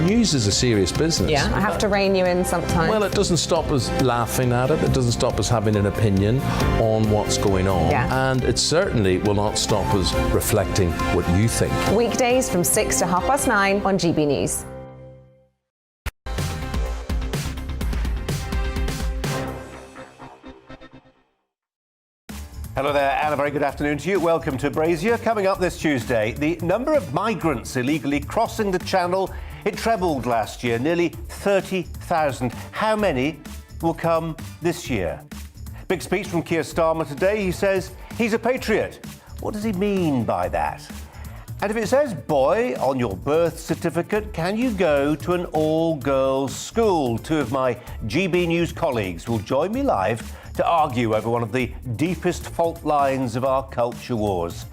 News is a serious business. Yeah, I have to rein you in sometimes. Well, it doesn't stop us laughing at it. It doesn't stop us having an opinion on what's going on. Yeah. And it certainly will not stop us reflecting what you think. Weekdays from 6 to 9:30 on GB News. Hello there, and a very good afternoon to you. Welcome to Brazier. Coming up this Tuesday, the number of migrants illegally crossing the Channel, it trebled last year, nearly 30,000. How many will come this year? Big speech from Keir Starmer today. He says he's a patriot. What does he mean by that? And if it says boy on your birth certificate, can you go to an all-girls school? Two of my GB News colleagues will join me live to argue over one of the deepest fault lines of our culture wars.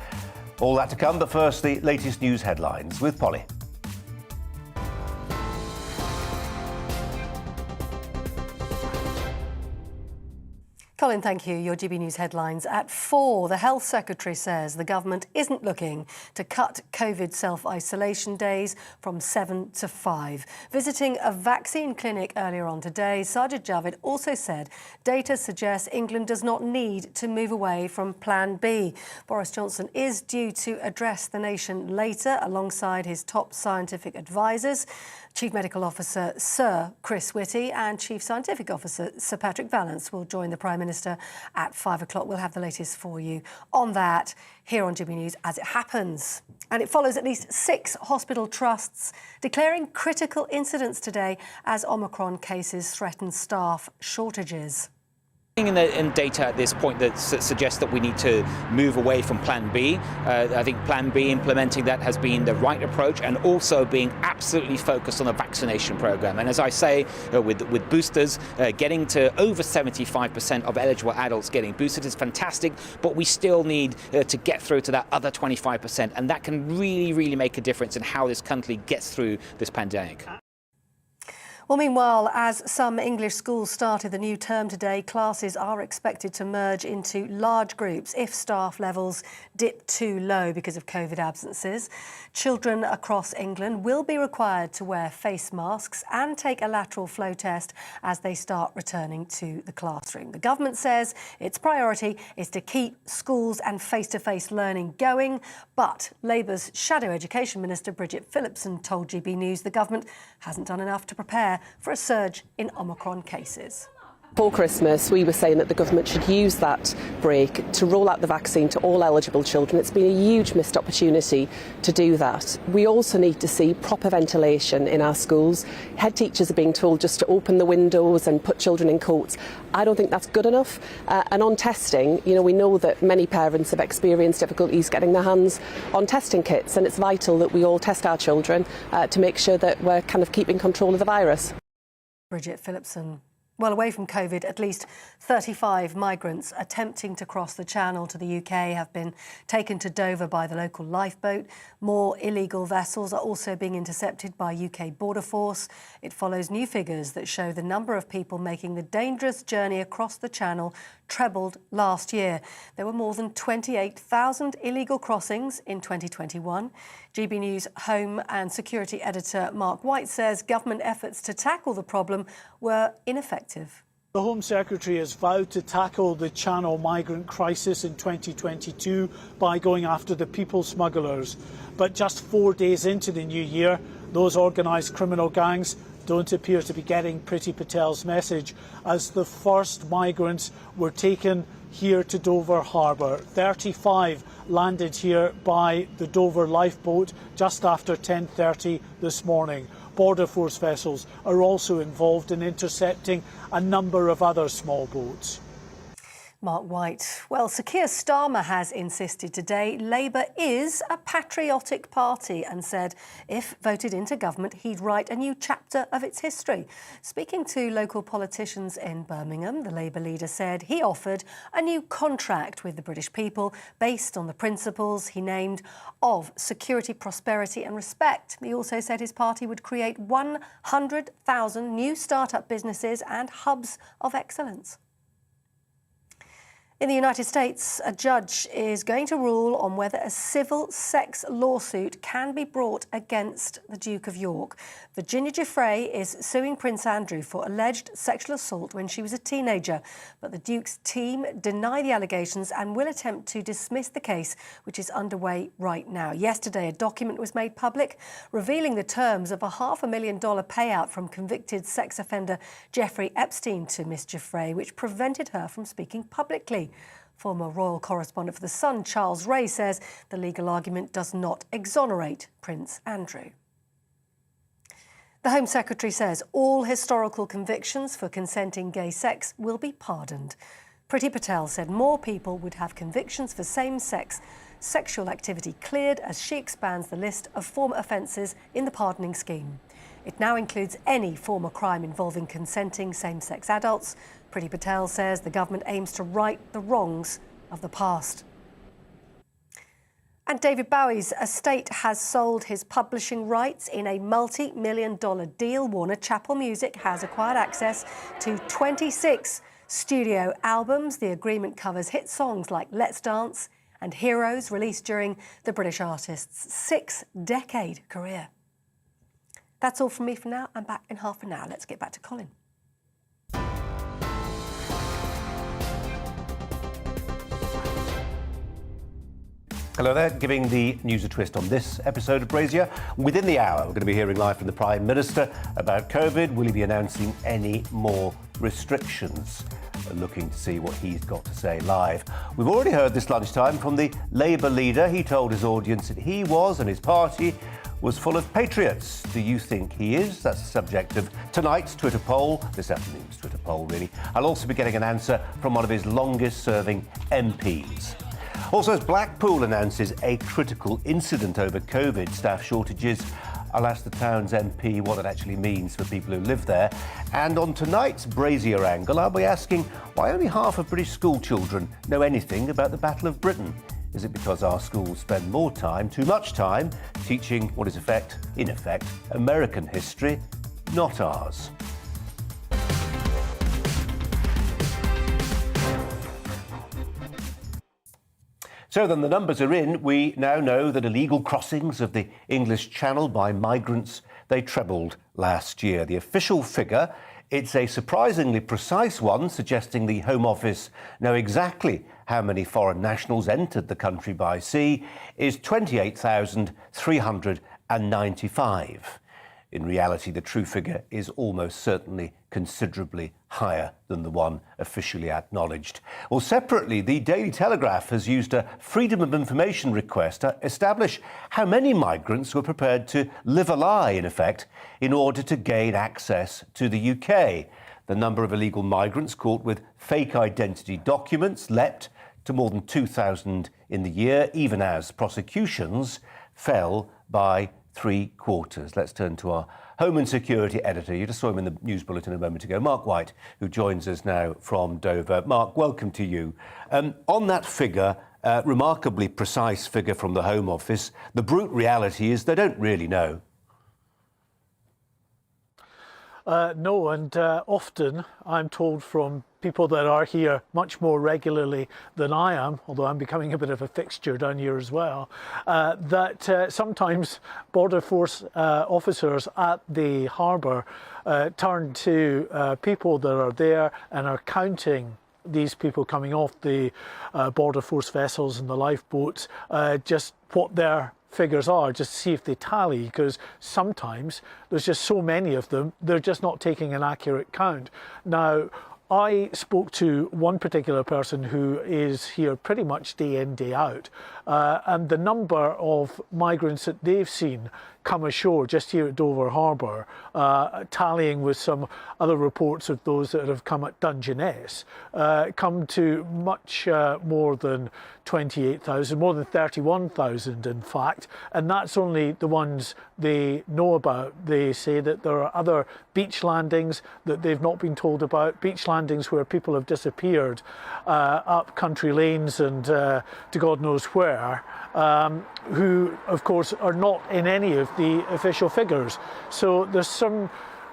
All that to come, but first the latest news headlines with Polly. Colin, thank you. Your GB News headlines. At 4, the Health Secretary says the government isn't looking to cut COVID self-isolation days from 7 to 5. Visiting a vaccine clinic earlier on today, Sajid Javid also said data suggests England does not need to move away from Plan B. Boris Johnson is due to address the nation later alongside his top scientific advisors. Chief Medical Officer Sir Chris Whitty and Chief Scientific Officer Sir Patrick Vallance will join the Prime Minister at 5 o'clock. We'll have the latest for you on that here on GB News as it happens. And it follows at least 6 hospital trusts declaring critical incidents today as Omicron cases threaten staff shortages. In data at this point that suggests that we need to move away from Plan B. I think Plan B, implementing that, has been the right approach, and also being absolutely focused on the vaccination program. And as I say, with boosters, getting to over 75% of eligible adults getting boosted is fantastic, but we still need to get through to that other 25%, and that can really, really make a difference in how this country gets through this pandemic. Well, meanwhile, as some English schools started the new term today, classes are expected to merge into large groups if staff levels dip too low because of COVID absences. Children across England will be required to wear face masks and take a lateral flow test as they start returning to the classroom. The government says its priority is to keep schools and face-to-face learning going, but Labour's Shadow Education Minister Bridget Phillipson told GB News the government hasn't done enough to prepare for a surge in Omicron cases. Before Christmas, we were saying that the government should use that break to roll out the vaccine to all eligible children. It's been a huge missed opportunity to do that. We also need to see proper ventilation in our schools. Head teachers are being told just to open the windows and put children in coats. I don't think that's good enough. And on testing, we know that many parents have experienced difficulties getting their hands on testing kits, and it's vital that we all test our children to make sure that we're kind of keeping control of the virus. Bridget Phillipson. Well, away from COVID, at least 35 migrants attempting to cross the Channel to the UK have been taken to Dover by the local lifeboat. More illegal vessels are also being intercepted by UK Border Force. It follows new figures that show the number of people making the dangerous journey across the Channel trebled last year. There were more than 28,000 illegal crossings in 2021. GB News Home and Security Editor Mark White says government efforts to tackle the problem were ineffective. The Home Secretary has vowed to tackle the Channel migrant crisis in 2022 by going after the people smugglers. But just 4 days into the new year, those organised criminal gangs don't appear to be getting Priti Patel's message, as the first migrants were taken here to Dover Harbour. 35 landed here by the Dover lifeboat just after 10:30 this morning. Border Force vessels are also involved in intercepting a number of other small boats. Mark White. Well, Sir Keir Starmer has insisted today Labour is a patriotic party and said if voted into government, he'd write a new chapter of its history. Speaking to local politicians in Birmingham, the Labour leader said he offered a new contract with the British people based on the principles he named of security, prosperity and respect. He also said his party would create 100,000 new start-up businesses and hubs of excellence. In the United States, a judge is going to rule on whether a civil sex lawsuit can be brought against the Duke of York. Virginia Giuffre is suing Prince Andrew for alleged sexual assault when she was a teenager. But the Duke's team deny the allegations and will attempt to dismiss the case, which is underway right now. Yesterday, a document was made public revealing the terms of a $500,000 payout from convicted sex offender Jeffrey Epstein to Miss Giuffre, which prevented her from speaking publicly. Former royal correspondent for The Sun, Charles Ray, says the legal argument does not exonerate Prince Andrew. The Home Secretary says all historical convictions for consenting gay sex will be pardoned. Priti Patel said more people would have convictions for same-sex sexual activity cleared as she expands the list of former offences in the pardoning scheme. It now includes any former crime involving consenting same-sex adults. Priti Patel says the government aims to right the wrongs of the past. And David Bowie's estate has sold his publishing rights in a multi-million-dollar deal. Warner Chappell Music has acquired access to 26 studio albums. The agreement covers hit songs like Let's Dance and Heroes, released during the British artist's 6-decade career. That's all from me for now. I'm back in half an hour. Let's get back to Colin. Hello there, giving the news a twist on this episode of Brazier. Within the hour, we're going to be hearing live from the Prime Minister about COVID. Will he be announcing any more restrictions? Looking to see what he's got to say live. We've already heard this lunchtime from the Labour leader. He told his audience that he was, and his party was, full of patriots. Do you think he is? That's the subject of tonight's Twitter poll, this afternoon's Twitter poll, really. I'll also be getting an answer from one of his longest-serving MPs. Also, as Blackpool announces a critical incident over COVID staff shortages, I'll ask the town's MP what it actually means for people who live there. And on tonight's Brazier Angle, I'll be asking why only half of British school children know anything about the Battle of Britain. Is it because our schools spend more time, too much time, teaching what is in effect, American history, not ours? So then the numbers are in. We now know that illegal crossings of the English Channel by migrants, they trebled last year. The official figure, it's a surprisingly precise one, suggesting the Home Office know exactly how many foreign nationals entered the country by sea, is 28,395. In reality, the true figure is almost certainly considerably higher than the one officially acknowledged. Well, separately, the Daily Telegraph has used a Freedom of Information request to establish how many migrants were prepared to live a lie, in effect, in order to gain access to the UK. The number of illegal migrants caught with fake identity documents leapt to more than 2,000 in the year, even as prosecutions fell by 3/4. Let's turn to our Home and Security editor. You just saw him in the news bulletin a moment ago, Mark White, who joins us now from Dover. Mark, welcome to you. On that figure, remarkably precise figure from the Home Office, the brute reality is they don't really know. No, and often I'm told from people that are here much more regularly than I am, although I'm becoming a bit of a fixture down here as well, that sometimes Border Force officers at the harbour turn to people that are there and are counting these people coming off the Border Force vessels and the lifeboats, just what their figures are, just to see if they tally, because sometimes there's just so many of them, they're just not taking an accurate count. Now, I spoke to one particular person who is here pretty much day in, day out, and the number of migrants that they've seen come ashore just here at Dover Harbour, tallying with some other reports of those that have come at Dungeness, come to much more than 28,000, more than 31,000 in fact, and that's only the ones they know about. They say that there are other beach landings that they've not been told about, beach landings where people have disappeared up country lanes and to God knows where, who of course are not in any of the official figures. So there's some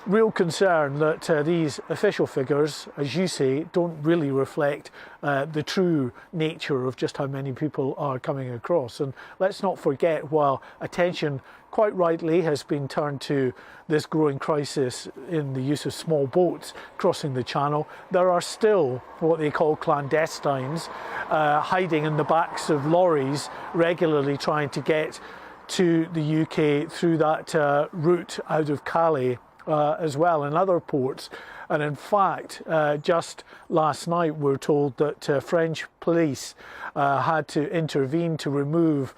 real concern that these official figures, as you say, don't really reflect the true nature of just how many people are coming across. And let's not forget, while attention quite rightly has been turned to this growing crisis in the use of small boats crossing the channel, there are still what they call clandestines hiding in the backs of lorries, regularly trying to get to the UK through that route out of Calais as well, and other ports. And in fact, just last night we're told that French police had to intervene to remove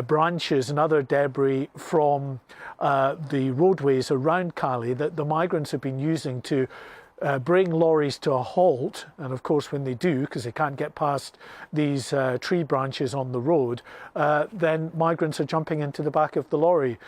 branches and other debris from the roadways around Calais that the migrants have been using to bring lorries to a halt. And of course, when they do, because they can't get past these tree branches on the road, then migrants are jumping into the back of the lorry.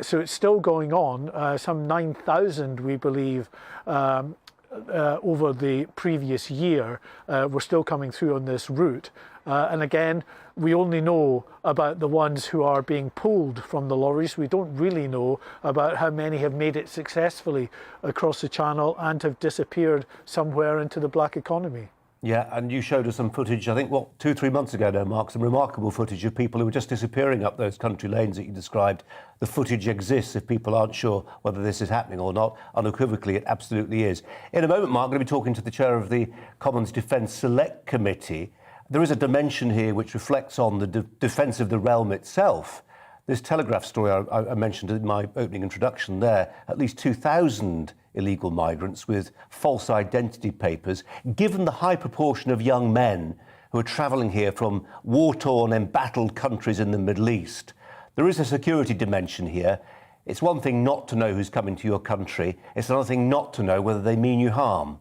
So it's still going on. Some 9,000, we believe, over the previous year were still coming through on this route. And again, we only know about the ones who are being pulled from the lorries. We don't really know about how many have made it successfully across the channel and have disappeared somewhere into the black economy. Yeah, and you showed us some footage, I think, 2-3 months ago now, Mark, some remarkable footage of people who were just disappearing up those country lanes that you described. The footage exists if people aren't sure whether this is happening or not. Unequivocally, it absolutely is. In a moment, Mark, I'm going to be talking to the chair of the Commons Defence Select Committee. There is a dimension here which reflects on the defence of the realm itself. This Telegraph story I mentioned in my opening introduction there, at least 2,000 illegal migrants with false identity papers, given the high proportion of young men who are travelling here from war-torn, embattled countries in the Middle East. There is a security dimension here. It's one thing not to know who's coming to your country. It's another thing not to know whether they mean you harm.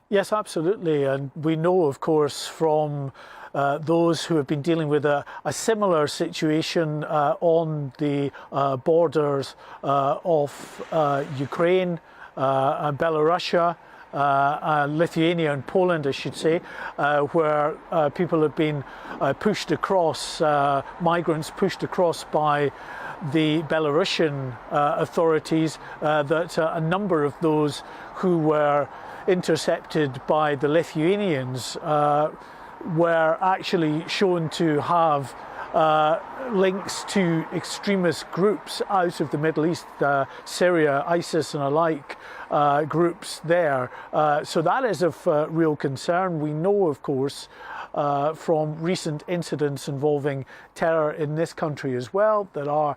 Yes, absolutely. And we know, of course, from those who have been dealing with a similar situation on the borders of Ukraine and Belarus, Lithuania and Poland, I should say, where people have been pushed across, migrants pushed across by the Belarusian authorities, that a number of those who were intercepted by the Lithuanians were actually shown to have links to extremist groups out of the Middle East, Syria, ISIS and alike groups there. So that is of real concern. We know, of course, from recent incidents involving terror in this country as well, there are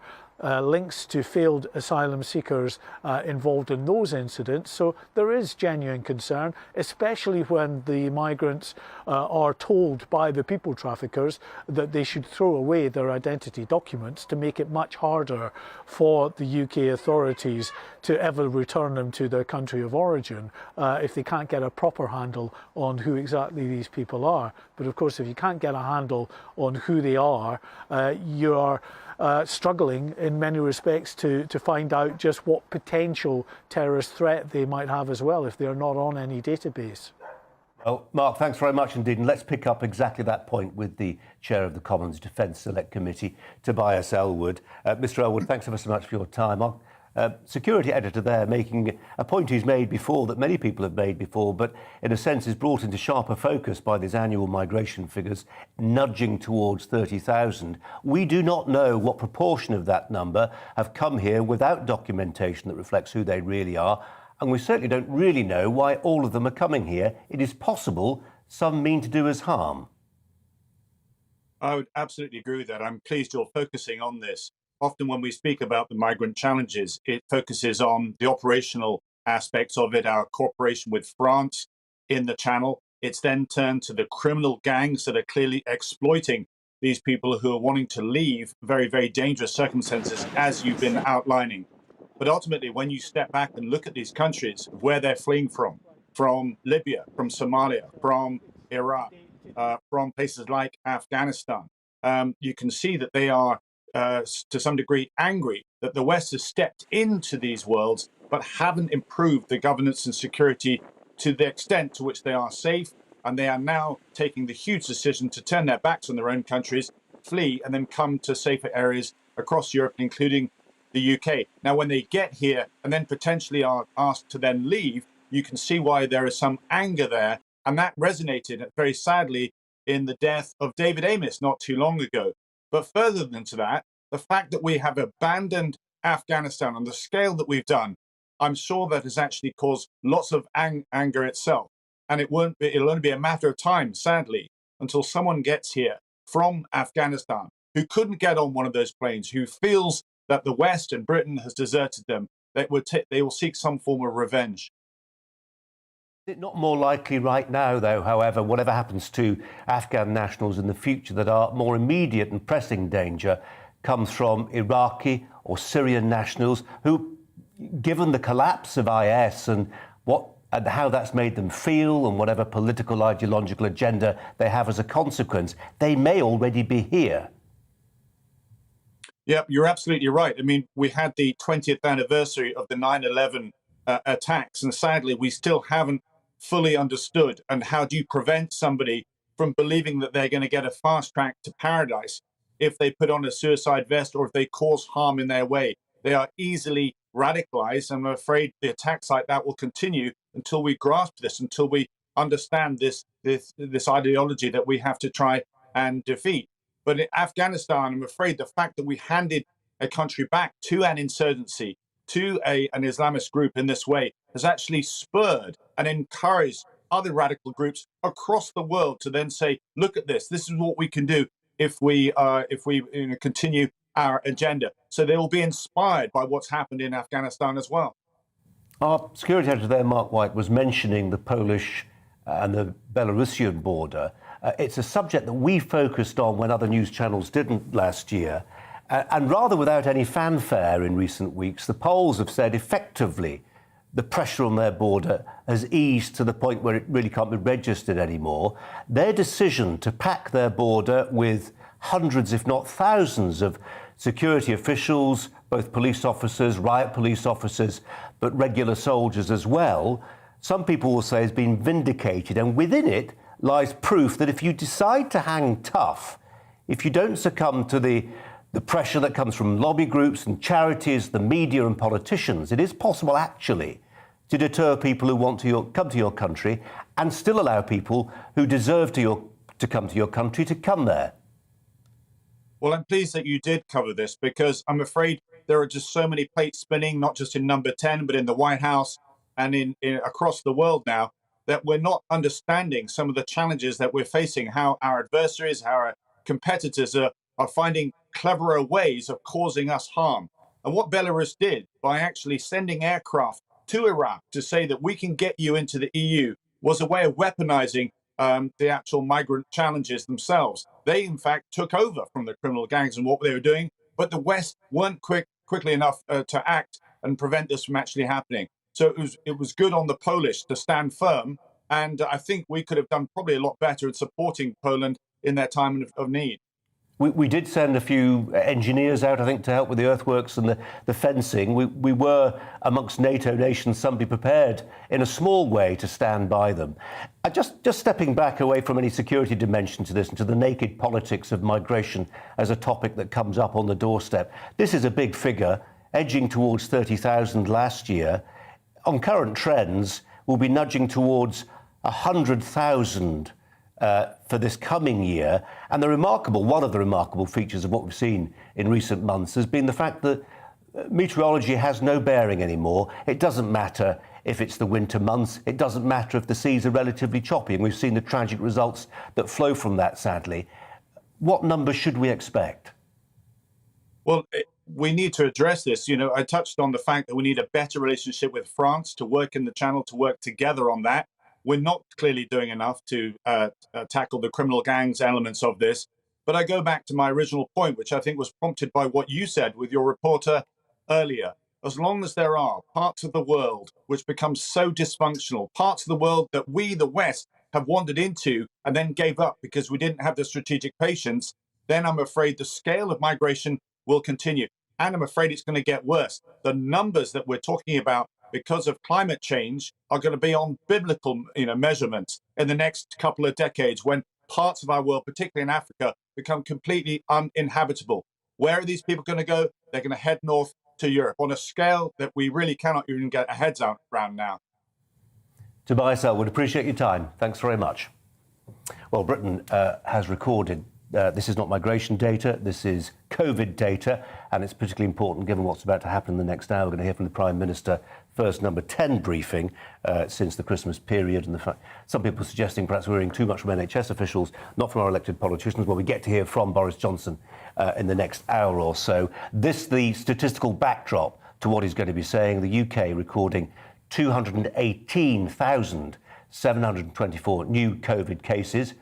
links to failed asylum seekers involved in those incidents. So there is genuine concern, especially when the migrants are told by the people traffickers that they should throw away their identity documents to make it much harder for the UK authorities to ever return them to their country of origin if they can't get a proper handle on who exactly these people are. But of course, if you can't get a handle on who they are, you are struggling in many respects to find out just what potential terrorist threat they might have as well if they're not on any database. Well, Mark, thanks very much indeed. And let's pick up exactly that point with the chair of the Commons Defence Select Committee, Tobias Ellwood. Mr. Ellwood, thanks ever so much for your time. Security editor there, making a point he's made before, that many people have made before, but in a sense is brought into sharper focus by these annual migration figures nudging towards 30,000. We do not know what proportion of that number have come here without documentation that reflects who they really are, and we certainly don't really know why all of them are coming here. It is possible some mean to do us harm. I would absolutely agree with that. I'm pleased you're focusing on this. Often when we speak about the migrant challenges, it focuses on the operational aspects of it, our cooperation with France in the Channel. It's then turned to the criminal gangs that are clearly exploiting these people who are wanting to leave very, very dangerous circumstances, as you've been outlining. But ultimately, when you step back and look at these countries, where they're fleeing from Libya, from Somalia, from Iraq, from places like Afghanistan, you can see that they are to some degree angry that the West has stepped into these worlds but haven't improved the governance and security to the extent to which they are safe, and they are now taking the huge decision to turn their backs on their own countries, flee and then come to safer areas across Europe, including the UK. Now, when they get here and then potentially are asked to then leave, you can see why there is some anger there. And that resonated very sadly in the death of David Amis not too long ago. But further than to that, the fact that we have abandoned Afghanistan on the scale that we've done, I'm sure that has actually caused lots of anger itself. And it'll only be a matter of time, sadly, until someone gets here from Afghanistan who couldn't get on one of those planes, who feels that the West and Britain has deserted them, they will seek some form of revenge. Is it not more likely right now, though, however, whatever happens to Afghan nationals in the future, that our more immediate and pressing danger comes from Iraqi or Syrian nationals who, given the collapse of IS and how that's made them feel and whatever political ideological agenda they have as a consequence, they may already be here? Yeah, you're absolutely right. I mean, we had the 20th anniversary of the 9/11 attacks, and sadly, we still haven't fully understood. And how do you prevent somebody from believing that they're going to get a fast track to paradise if they put on a suicide vest or if they cause harm in their way? They are easily radicalized. I'm afraid the attacks like that will continue until we grasp this, until we understand this ideology that we have to try and defeat. But in Afghanistan, I'm afraid the fact that we handed a country back to an insurgency, to an Islamist group in this way, has actually spurred and encouraged other radical groups across the world to then say, look at this is what we can do if we continue our agenda. So they will be inspired by what's happened in Afghanistan as well. Our security editor there, Mark White, was mentioning the Polish and the Belarusian border. It's a subject that we focused on when other news channels didn't last year. And rather without any fanfare in recent weeks, the Poles have said effectively the pressure on their border has eased to the point where it really can't be registered anymore. Their decision to pack their border with hundreds, if not thousands, of security officials, both police officers, riot police officers, but regular soldiers as well, some people will say has been vindicated. And within it lies proof that if you decide to hang tough, if you don't succumb to the pressure that comes from lobby groups and charities, the media and politicians, it is possible actually to deter people who want to come to your country and still allow people who deserve to come to your country to come there. Well, I'm pleased that you did cover this, because I'm afraid there are just so many plates spinning, not just in Number 10, but in the White House and in across the world now, that we're not understanding some of the challenges that we're facing, how our adversaries, how our competitors are finding cleverer ways of causing us harm. And what Belarus did by actually sending aircraft to Iraq to say that we can get you into the EU was a way of weaponizing the actual migrant challenges themselves. They, in fact, took over from the criminal gangs and what they were doing, but the West weren't quickly enough to act and prevent this from actually happening. So it was good on the Polish to stand firm, and I think we could have done probably a lot better in supporting Poland in their time of need. We did send a few engineers out, I think, to help with the earthworks and the fencing. We were, amongst NATO nations, somebody prepared in a small way to stand by them. Just stepping back away from any security dimension to this and to the naked politics of migration as a topic that comes up on the doorstep. This is a big figure, edging towards 30,000 last year. On current trends, we'll be nudging towards 100,000 for this coming year. And one of the remarkable features of what we've seen in recent months has been the fact that meteorology has no bearing anymore. It doesn't matter if it's the winter months. It doesn't matter if the seas are relatively choppy. And we've seen the tragic results that flow from that, sadly. What numbers should we expect? Well, we need to address this. You know, I touched on the fact that we need a better relationship with France to work in the Channel, to work together on that. We're not clearly doing enough to tackle the criminal gangs elements of this. But I go back to my original point, which I think was prompted by what you said with your reporter earlier. As long as there are parts of the world which become so dysfunctional, parts of the world that we, the West, have wandered into and then gave up because we didn't have the strategic patience, then I'm afraid the scale of migration will continue. And I'm afraid it's going to get worse. The numbers that we're talking about because of climate change are going to be on biblical measurements in the next couple of decades, when parts of our world, particularly in Africa, become completely uninhabitable. Where are these people going to go? They're going to head north to Europe on a scale that we really cannot even get our heads around now. Tobias Ellwood, appreciate your time. Thanks very much. Well, Britain has recorded, this is not migration data, this is COVID data, and it's particularly important given what's about to happen in the next hour. We're going to hear from the Prime Minister, first number 10 briefing since the Christmas period, and the fact some people are suggesting perhaps we're hearing too much from NHS officials, not from our elected politicians. Well, we get to hear from Boris Johnson in the next hour or so. This, the statistical backdrop to what he's going to be saying. The UK recording 218,724 new COVID cases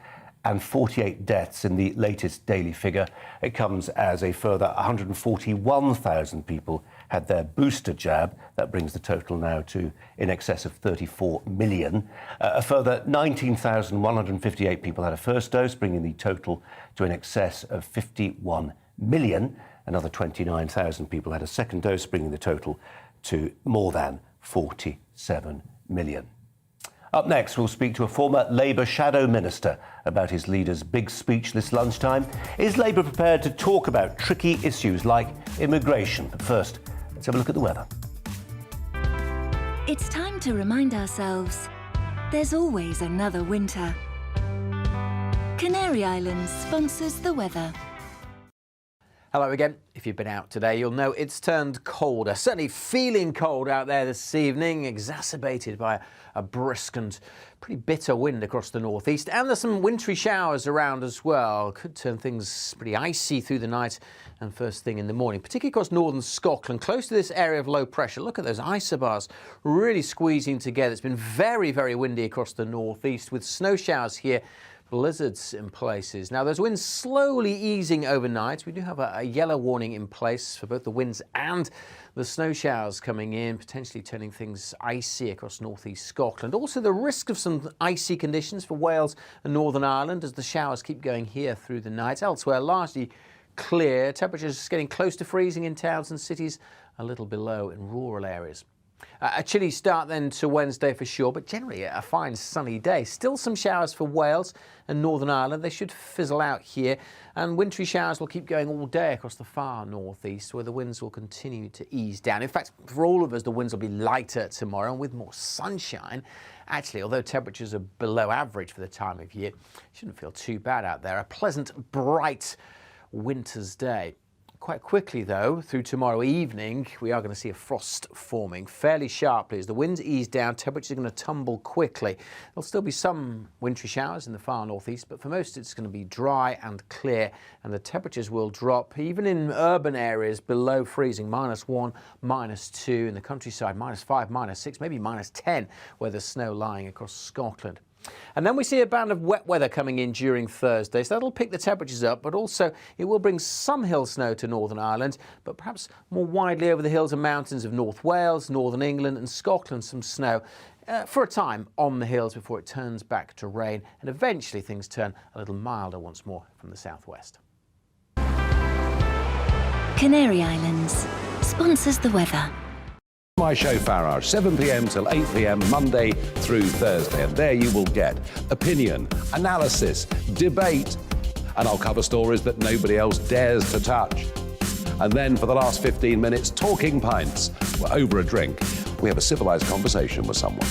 and 48 deaths in the latest daily figure. It comes as a further 141,000 people had their booster jab. That brings the total now to in excess of 34 million. A further 19,158 people had a first dose, bringing the total to in excess of 51 million. Another 29,000 people had a second dose, bringing the total to more than 47 million. Up next, we'll speak to a former Labour shadow minister about his leader's big speech this lunchtime. Is Labour prepared to talk about tricky issues like immigration? But first, let's have a look at the weather. It's time to remind ourselves there's always another winter. Canary Islands sponsors the weather. Hello again. If you've been out today, you'll know it's turned colder. Certainly feeling cold out there this evening, exacerbated by a brisk and pretty bitter wind across the northeast. And there's some wintry showers around as well. Could turn things pretty icy through the night and first thing in the morning, particularly across northern Scotland, close to this area of low pressure. Look at those isobars really squeezing together. It's been very, very windy across the northeast with snow showers here. Blizzards in places. Now, those winds slowly easing overnight. We do have a yellow warning in place for both the winds and the snow showers coming in, potentially turning things icy across northeast Scotland. Also, the risk of some icy conditions for Wales and Northern Ireland as the showers keep going here through the night. Elsewhere, largely clear. Temperatures getting close to freezing in towns and cities, a little below in rural areas. A chilly start then to Wednesday for sure, but generally a fine sunny day. Still some showers for Wales and Northern Ireland. They should fizzle out here, and wintry showers will keep going all day across the far northeast, where the winds will continue to ease down. In fact, for all of us, the winds will be lighter tomorrow and with more sunshine. Actually, although temperatures are below average for the time of year, shouldn't feel too bad out there. A pleasant, bright winter's day. Quite quickly, though, through tomorrow evening, we are going to see a frost forming fairly sharply. As the winds ease down, temperatures are going to tumble quickly. There'll still be some wintry showers in the far northeast, but for most it's going to be dry and clear, and the temperatures will drop, even in urban areas below freezing, -1, -2, in the countryside, -5, -6, maybe -10, where there's snow lying across Scotland. And then we see a band of wet weather coming in during Thursday, so that'll pick the temperatures up, but also it will bring some hill snow to Northern Ireland, but perhaps more widely over the hills and mountains of North Wales, Northern England and Scotland, some snow for a time on the hills before it turns back to rain, and eventually things turn a little milder once more from the southwest. Canary Islands sponsors the weather. My show Farage, 7 p.m. till 8 p.m. Monday through Thursday, and there you will get opinion, analysis, debate, and I'll cover stories that nobody else dares to touch. And then for the last 15 minutes, talking pints. We're over a drink. We have a civilised conversation with someone.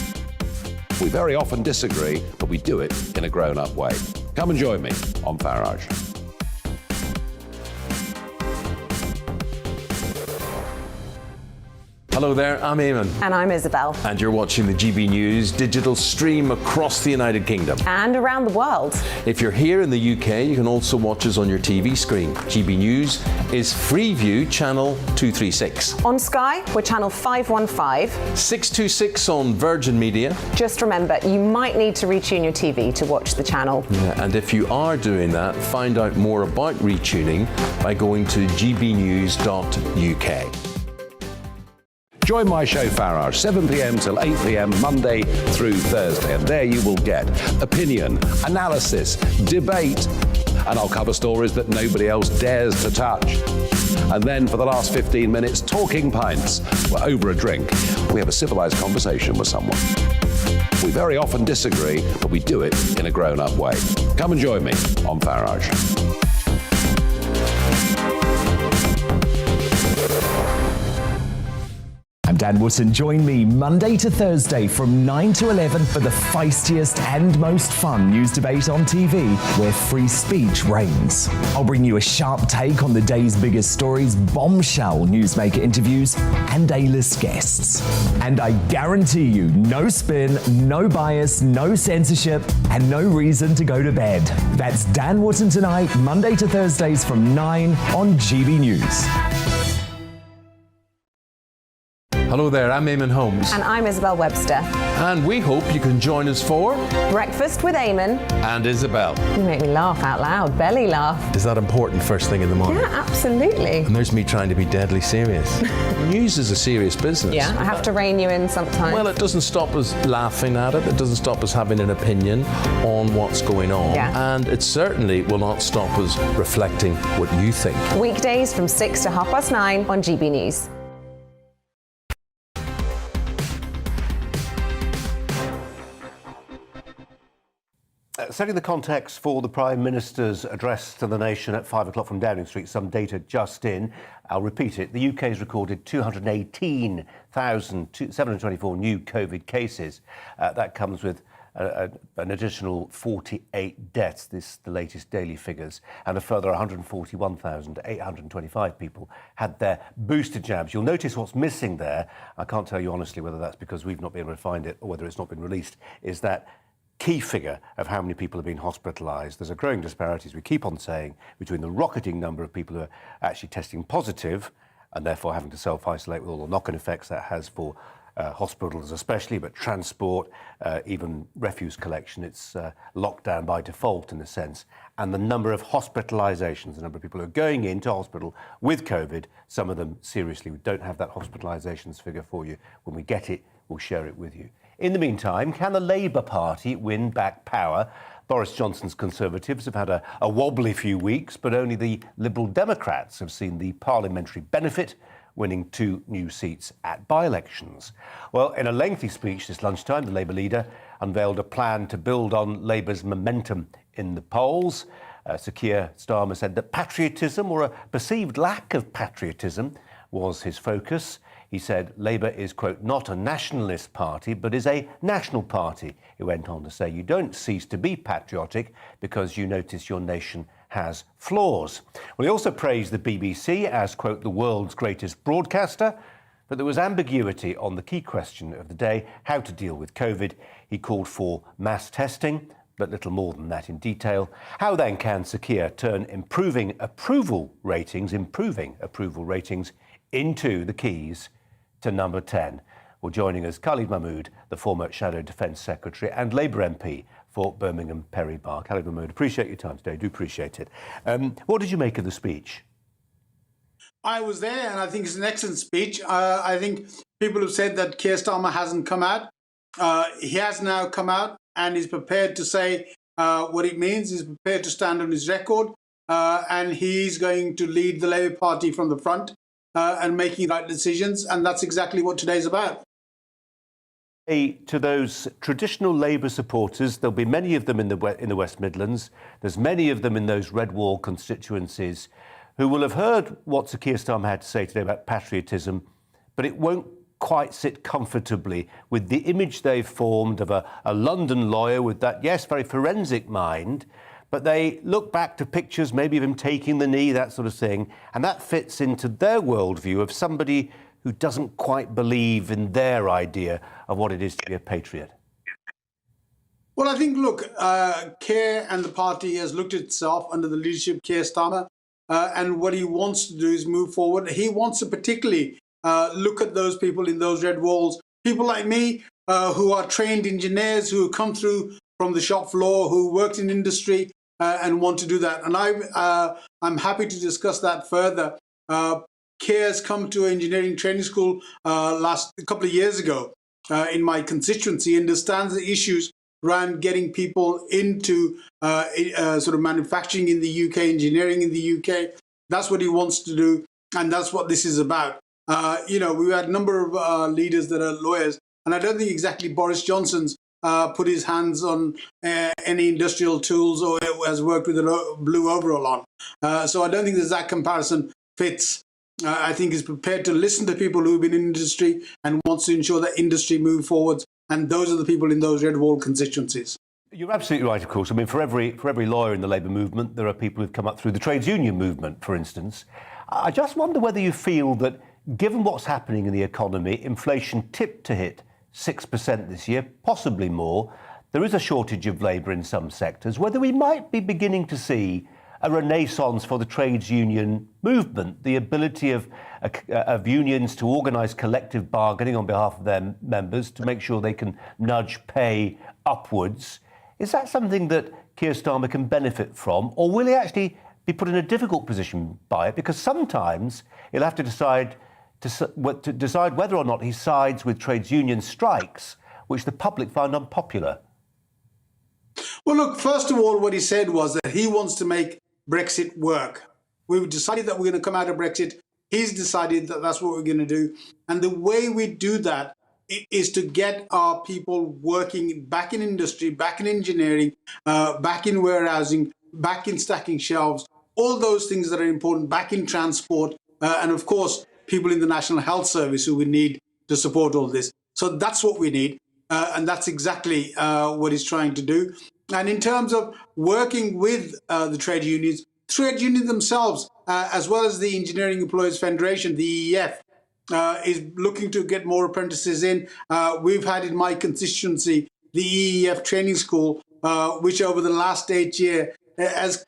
We very often disagree, but we do it in a grown-up way. Come and join me on Farage. Hello there, I'm Eamon. And I'm Isabel. And you're watching the GB News digital stream across the United Kingdom. And around the world. If you're here in the UK, you can also watch us on your TV screen. GB News is Freeview channel 236. On Sky, we're channel 515. 626 on Virgin Media. Just remember, you might need to retune your TV to watch the channel. Yeah, and if you are doing that, find out more about retuning by going to gbnews.uk. Join my show Farage, 7 p.m. till 8 p.m. Monday through Thursday, and there you will get opinion, analysis, debate, and I'll cover stories that nobody else dares to touch. And then for the last 15 minutes, talking pints. We're over a drink. We have a civilised conversation with someone. We very often disagree, but we do it in a grown-up way. Come and join me on Farage. I'm Dan Wootton. Join me Monday to Thursday from 9 to 11 for the feistiest and most fun news debate on TV, where free speech reigns. I'll bring you a sharp take on the day's biggest stories, bombshell newsmaker interviews, and A-list guests. And I guarantee you, no spin, no bias, no censorship, and no reason to go to bed. That's Dan Wootton Tonight, Monday to Thursdays from 9 on GB News. Hello there, I'm Eamon Holmes. And I'm Isabel Webster. And we hope you can join us for Breakfast with Eamon and Isabel. You make me laugh out loud, belly laugh. Is that important first thing in the morning? Yeah, absolutely. And there's me trying to be deadly serious. News is a serious business. Yeah, I have to rein you in sometimes. Well, it doesn't stop us laughing at it. It doesn't stop us having an opinion on what's going on. Yeah. And it certainly will not stop us reflecting what you think. Weekdays from 6 to 9:30 on GB News. Setting the context for the Prime Minister's address to the nation at 5 o'clock from Downing Street, some data just in. I'll repeat it. The UK has recorded 218,724 new COVID cases. That comes with an additional 48 deaths, the latest daily figures, and a further 141,825 people had their booster jabs. You'll notice what's missing there. I can't tell you honestly whether that's because we've not been able to find it or whether it's not been released, is that key figure of how many people have been hospitalised. There's a growing disparity, as we keep on saying, between the rocketing number of people who are actually testing positive and therefore having to self-isolate with all the knock-on effects that has for hospitals especially, but transport, even refuse collection, it's locked down by default in a sense. And the number of hospitalisations, the number of people who are going into hospital with COVID, some of them seriously, we don't have that hospitalisations figure for you. When we get it, we'll share it with you. In the meantime, can the Labour Party win back power? Boris Johnson's Conservatives have had a wobbly few weeks, but only the Liberal Democrats have seen the parliamentary benefit, winning 2 new seats at by-elections. Well, in a lengthy speech this lunchtime, the Labour leader unveiled a plan to build on Labour's momentum in the polls. Sir Keir Starmer said that patriotism, or a perceived lack of patriotism, was his focus. He said Labour is, quote, not a nationalist party, but is a national party. He went on to say, you don't cease to be patriotic because you notice your nation has flaws. Well, he also praised the BBC as, quote, the world's greatest broadcaster, but there was ambiguity on the key question of the day, how to deal with COVID. He called for mass testing, but little more than that in detail. How then can Sir Keir turn improving approval ratings into the keys to number 10? Well, joining us, Khalid Mahmood, the former Shadow Defence Secretary and Labour MP for Birmingham Perry Barr. Khalid Mahmood, appreciate your time today, do appreciate it. What did you make of the speech? I was there and I think it's an excellent speech. I think people have said that Keir Starmer hasn't come out. He has now come out and is prepared to say what it means. He's prepared to stand on his record and he's going to lead the Labour Party from the front and making right decisions. And that's exactly what today's about. To those traditional Labour supporters, there'll be many of them in the West Midlands. There's many of them in those red wall constituencies who will have heard what Sir Keir Starmer had to say today about patriotism, but it won't quite sit comfortably with the image they've formed of a London lawyer with that, yes, very forensic mind, but they look back to pictures maybe of him taking the knee, that sort of thing, and that fits into their worldview of somebody who doesn't quite believe in their idea of what it is to be a patriot. Well, I think, look, Keir and the party has looked at itself under the leadership of Keir Starmer, and what he wants to do is move forward. He wants to particularly look at those people in those red walls, people like me who are trained engineers, who come through from the shop floor, who worked in industry and want to do that. And I'm happy to discuss that further. Keir has come to engineering training school a couple of years ago in my constituency, understands the issues around getting people into sort of manufacturing in the UK, engineering in the UK. That's what he wants to do, and that's what this is about. We've had a number of leaders that are lawyers, and I don't think exactly Boris Johnson's put his hands on any industrial tools or has worked with a blue overall on. So I don't think that comparison fits I think is prepared to listen to people who've been in industry and wants to ensure that industry move forwards. And those are the people in those red wall constituencies. You're absolutely right, of course. I mean, for every lawyer in the Labour movement, there are people who've come up through the trades union movement, for instance. I just wonder whether you feel that, given what's happening in the economy, inflation tipped to hit 6% this year, possibly more, there is a shortage of labour in some sectors, whether we might be beginning to see a renaissance for the trades union movement, the ability of unions to organise collective bargaining on behalf of their members to make sure they can nudge pay upwards. Is that something that Keir Starmer can benefit from, or will he actually be put in a difficult position by it? Because sometimes he'll have to decide whether or not he sides with trades union strikes, which the public find unpopular. Well, look, first of all, what he said was that he wants to make Brexit work. We've decided that we're going to come out of Brexit. He's decided that that's what we're going to do. And the way we do that is to get our people working back in industry, back in engineering, back in warehousing, back in stacking shelves, all those things that are important, back in transport, and of course, people in the National Health Service who we need to support all this. So that's what we need. And that's exactly what he's trying to do. And in terms of working with the trade unions themselves, as well as the Engineering Employers Federation, the EEF, is looking to get more apprentices in. We've had in my constituency the EEF training school, which over the last 8 years has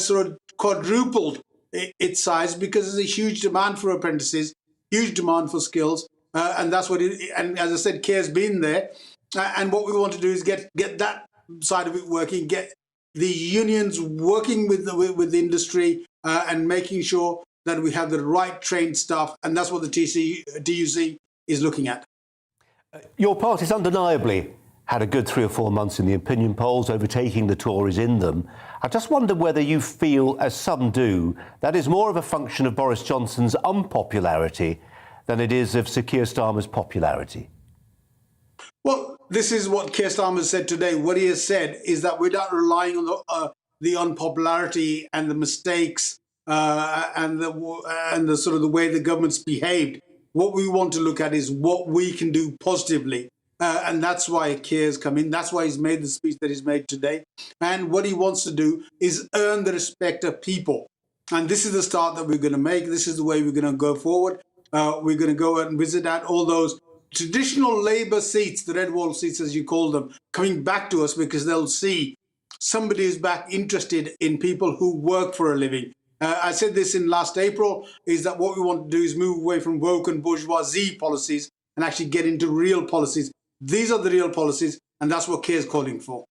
sort of quadrupled its size because there's a huge demand for apprentices, huge demand for skills. And that's what and as I said, Keir's been there. And what we want to do is get that side of it working, get the unions working with the industry and making sure that we have the right trained staff. And that's what the TUC is looking at. Your party's undeniably had a good 3 or 4 months in the opinion polls, overtaking the Tories in them. I just wonder whether you feel, as some do, that is more of a function of Boris Johnson's unpopularity than it is of Sir Keir Starmer's popularity. Well, this is what Keir Starmer said today. What he has said is that we're not relying on the unpopularity and the mistakes and the sort of the way the government's behaved. What we want to look at is what we can do positively. And that's why Keir's come in. That's why he's made the speech that he's made today. And what he wants to do is earn the respect of people. And this is the start that we're going to make. This is the way we're going to go forward. We're going to go and visit out all those traditional Labour seats, the red wall seats, as you call them, coming back to us because they'll see somebody is back interested in people who work for a living. I said this in last April, is that what we want to do is move away from woke and bourgeoisie policies and actually get into real policies. These are the real policies, and that's what Keir's calling for.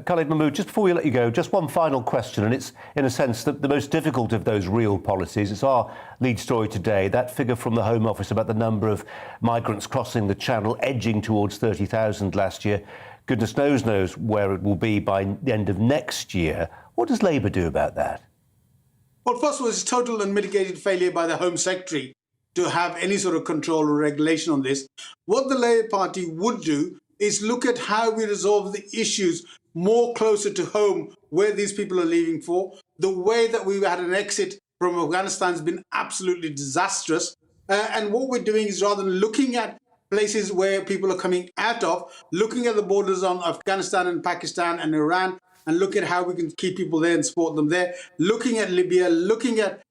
Khalid Mahmood, just before we let you go, just one final question, and it's, in a sense, the most difficult of those real policies. It's our lead story today, that figure from the Home Office about the number of migrants crossing the Channel, edging towards 30,000 last year. Goodness knows where it will be by the end of next year. What does Labour do about that? Well, first of all, it's total and mitigated failure by the Home Secretary to have any sort of control or regulation on this. What the Labour Party would do is look at how we resolve the issues more closer to home, where these people are leaving for. The way that we had an exit from Afghanistan has been absolutely disastrous. And what we're doing is, rather than looking at places where people are coming out of, looking at the borders on Afghanistan and Pakistan and Iran, and look at how we can keep people there and support them there, looking at Libya, looking at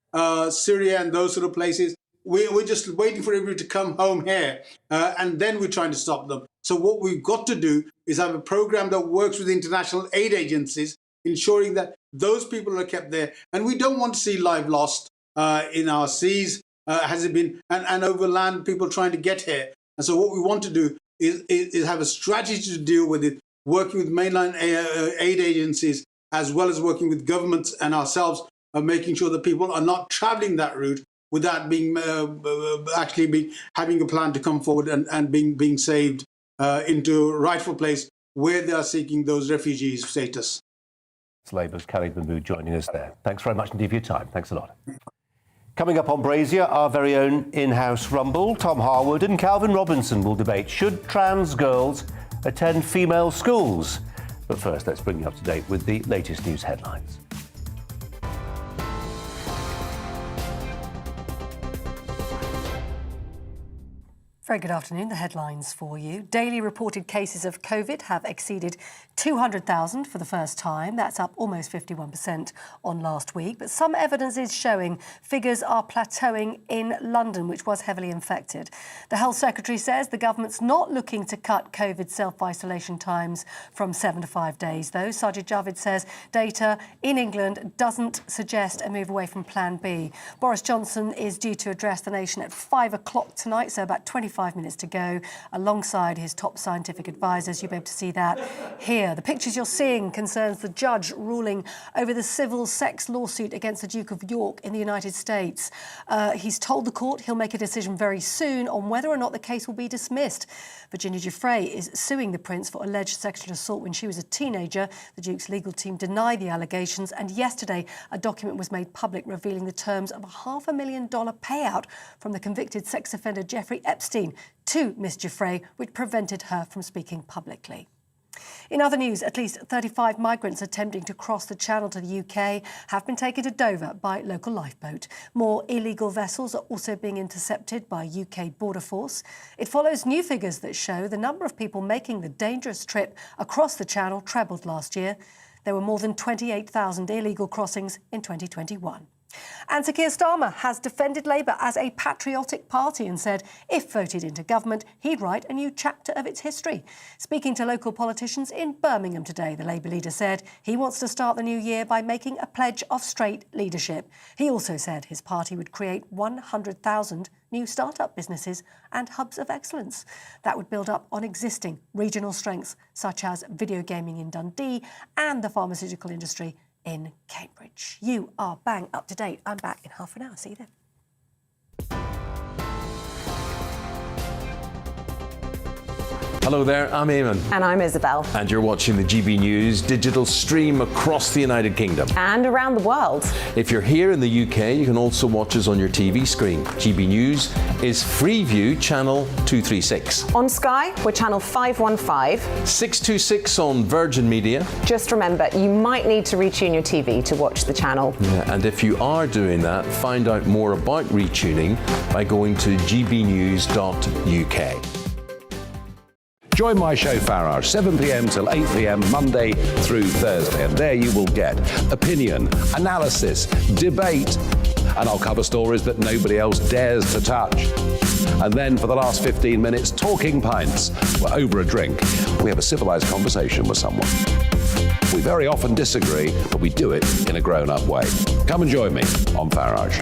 Syria and those sort of places. We're just waiting for everybody to come home here, and then we're trying to stop them. So what we've got to do is have a program that works with international aid agencies, ensuring that those people are kept there. And we don't want to see life lost in our seas, has it been, and over land, people trying to get here. And so what we want to do is have a strategy to deal with it, working with mainline aid agencies, as well as working with governments and ourselves, of making sure that people are not traveling that route without being having a plan to come forward and being saved into a rightful place where they are seeking those refugees status. It's Labour's Khalid Mahmood joining us there. Thanks very much indeed for your time. Thanks a lot. Coming up on Brazier, our very own in-house rumble, Tom Harwood and Calvin Robinson will debate, should trans girls attend female schools? But first, let's bring you up to date with the latest news headlines. Very good afternoon. The headlines for you. Daily reported cases of COVID have exceeded 200,000 for the first time. That's up almost 51% on last week. But some evidence is showing figures are plateauing in London, which was heavily infected. The Health Secretary says the government's not looking to cut COVID self-isolation times from 7 to 5 days, though. Sajid Javid says data in England doesn't suggest a move away from Plan B. Boris Johnson is due to address the nation at 5 o'clock tonight, so about 25 minutes to go, alongside his top scientific advisors. You'll be able to see that here. The pictures you're seeing concerns the judge ruling over the civil sex lawsuit against the Duke of York in the United States. He's told the court he'll make a decision very soon on whether or not the case will be dismissed. Virginia Giuffre is suing the Prince for alleged sexual assault when she was a teenager. The Duke's legal team denied the allegations, and yesterday a document was made public revealing the terms of a $500,000 payout from the convicted sex offender Jeffrey Epstein to Miss Giuffre, which prevented her from speaking publicly. In other news, at least 35 migrants attempting to cross the Channel to the UK have been taken to Dover by local lifeboat. More illegal vessels are also being intercepted by UK Border Force. It follows new figures that show the number of people making the dangerous trip across the Channel trebled last year. There were more than 28,000 illegal crossings in 2021. And Sir Keir Starmer has defended Labour as a patriotic party and said if voted into government, he'd write a new chapter of its history. Speaking to local politicians in Birmingham today, the Labour leader said he wants to start the new year by making a pledge of straight leadership. He also said his party would create 100,000 new start-up businesses and hubs of excellence that would build up on existing regional strengths such as video gaming in Dundee and the pharmaceutical industry in Cambridge. You are bang up to date. I'm back in half an hour. See you then. Hello there, I'm Eamon. And I'm Isabel. And you're watching the GB News digital stream across the United Kingdom. And around the world. If you're here in the UK, you can also watch us on your TV screen. GB News is Freeview Channel 236. On Sky, we're Channel 515. 626 on Virgin Media. Just remember, you might need to retune your TV to watch the channel. Yeah, and if you are doing that, find out more about retuning by going to gbnews.uk. Join my show Farage, 7 p.m. till 8 p.m. Monday through Thursday, and there you will get opinion, analysis, debate, and I'll cover stories that nobody else dares to touch. And then for the last 15 minutes, talking pints. We're over a drink. We have a civilised conversation with someone. We very often disagree, but we do it in a grown-up way. Come and join me on Farage.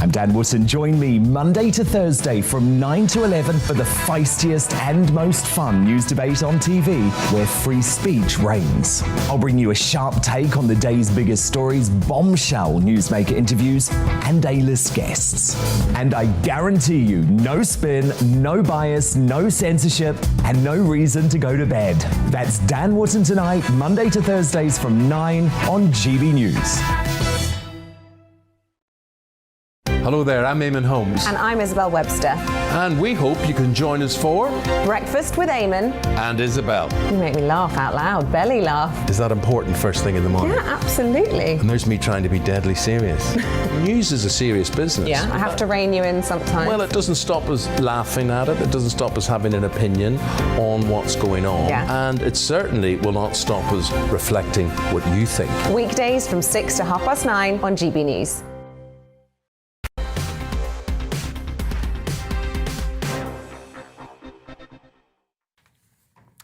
I'm Dan Wootton. Join me Monday to Thursday from 9 to 11 for the feistiest and most fun news debate on TV, where free speech reigns. I'll bring you a sharp take on the day's biggest stories, bombshell newsmaker interviews, and A-list guests. And I guarantee you, no spin, no bias, no censorship, and no reason to go to bed. That's Dan Wootton tonight, Monday to Thursdays from 9 on GB News. Hello there, I'm Eamon Holmes. And I'm Isabel Webster. And we hope you can join us for Breakfast with Eamon and Isabel. You make me laugh out loud, belly laugh. Is that important first thing in the morning? Yeah, absolutely. And there's me trying to be deadly serious. News is a serious business. Yeah, I have to rein you in sometimes. Well, it doesn't stop us laughing at it. It doesn't stop us having an opinion on what's going on. Yeah. And it certainly will not stop us reflecting what you think. Weekdays from 6 to 9:30 on GB News.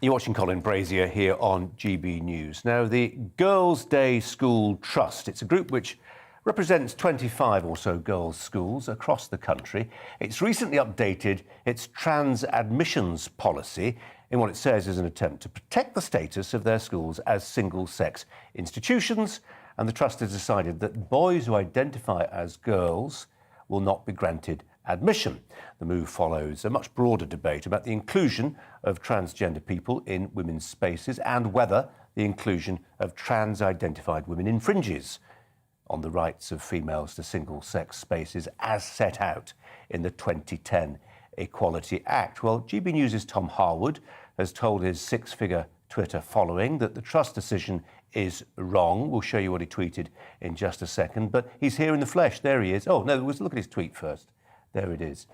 You're watching Colin Brazier here on GB News. Now, the Girls' Day School Trust, it's a group which represents 25 or so girls' schools across the country. It's recently updated its trans admissions policy in what it says is an attempt to protect the status of their schools as single-sex institutions, and the trust has decided that boys who identify as girls will not be granted admission. The move follows a much broader debate about the inclusion of transgender people in women's spaces and whether the inclusion of trans-identified women infringes on the rights of females to single-sex spaces as set out in the 2010 Equality Act. Well, GB News' Tom Harwood has told his six-figure Twitter following that the trust decision is wrong. We'll show you what he tweeted in just a second. But he's here in the flesh. There he is. Oh, no, let's look at his tweet first. There it is.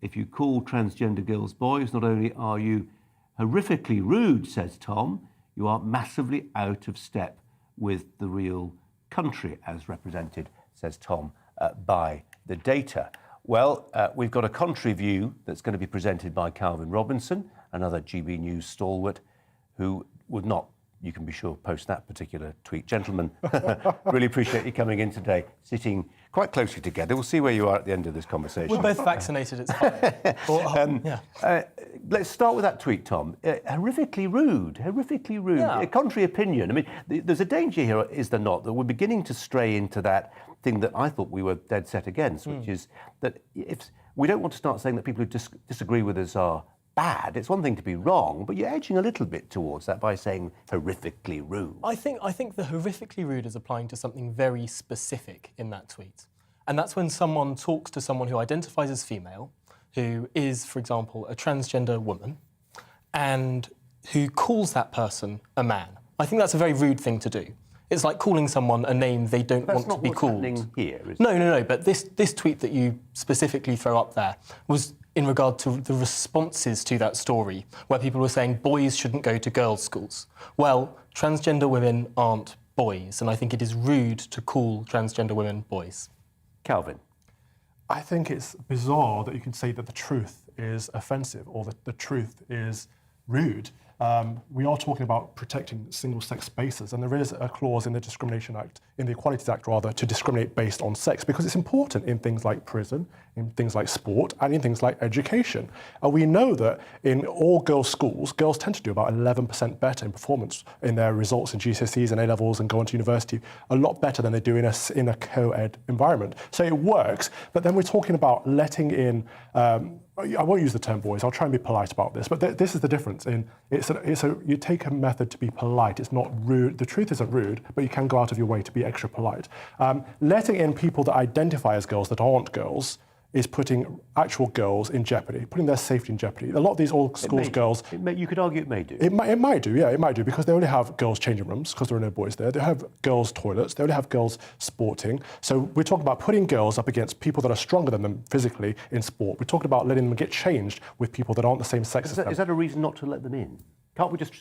If you call transgender girls boys, not only are you horrifically rude, says Tom, you are massively out of step with the real country as represented, says Tom, by the data. Well, we've got a contrary view that's going to be presented by Calvin Robinson, another GB News stalwart, who would not, you can be sure, post that particular tweet. Gentlemen, really appreciate you coming in today, sitting quite closely together. We'll see where you are at the end of this conversation. We're both vaccinated, it's fine. Let's start with that tweet, Tom. Horrifically rude, horrifically rude. Yeah. A contrary opinion. I mean, there's a danger here, is there not, that we're beginning to stray into that thing that I thought we were dead set against, which is that if we don't want to start saying that people who disagree with us are bad. It's one thing to be wrong, but you're edging a little bit towards that by saying horrifically rude. I think the horrifically rude is applying to something very specific in that tweet. And that's when someone talks to someone who identifies as female, who is, for example, a transgender woman, and who calls that person a man. I think that's a very rude thing to do. It's like calling someone a name they don't want to be called. That's not what's happening here, is it? No, but this tweet that you specifically throw up there was in regard to the responses to that story, where people were saying boys shouldn't go to girls' schools. Well, transgender women aren't boys, and I think it is rude to call transgender women boys. Calvin. I think it's bizarre that you can say that the truth is offensive or that the truth is rude. We are talking about protecting single-sex spaces, and there is a clause in the Discrimination Act, in the Equalities Act rather, to discriminate based on sex, because it's important in things like prison, in things like sport, and in things like education. And we know that in all girls' schools, girls tend to do about 11% better in performance in their results in GCSEs and A-levels and go on to university, a lot better than they do in a co-ed environment. So it works, but then we're talking about letting in I won't use the term boys, I'll try and be polite about this, but this is the difference. You take a method to be polite, it's not rude. The truth isn't rude, but you can go out of your way to be extra polite. Letting in people that identify as girls that aren't girls is putting actual girls in jeopardy, putting their safety in jeopardy. A lot of these old schools girls... You could argue it may do. It might do, because they only have girls' changing rooms, because there are no boys there. They have girls' toilets. They only have girls sporting. So we're talking about putting girls up against people that are stronger than them physically in sport. We're talking about letting them get changed with people that aren't the same sex as them. Is that a reason not to let them in? Can't we just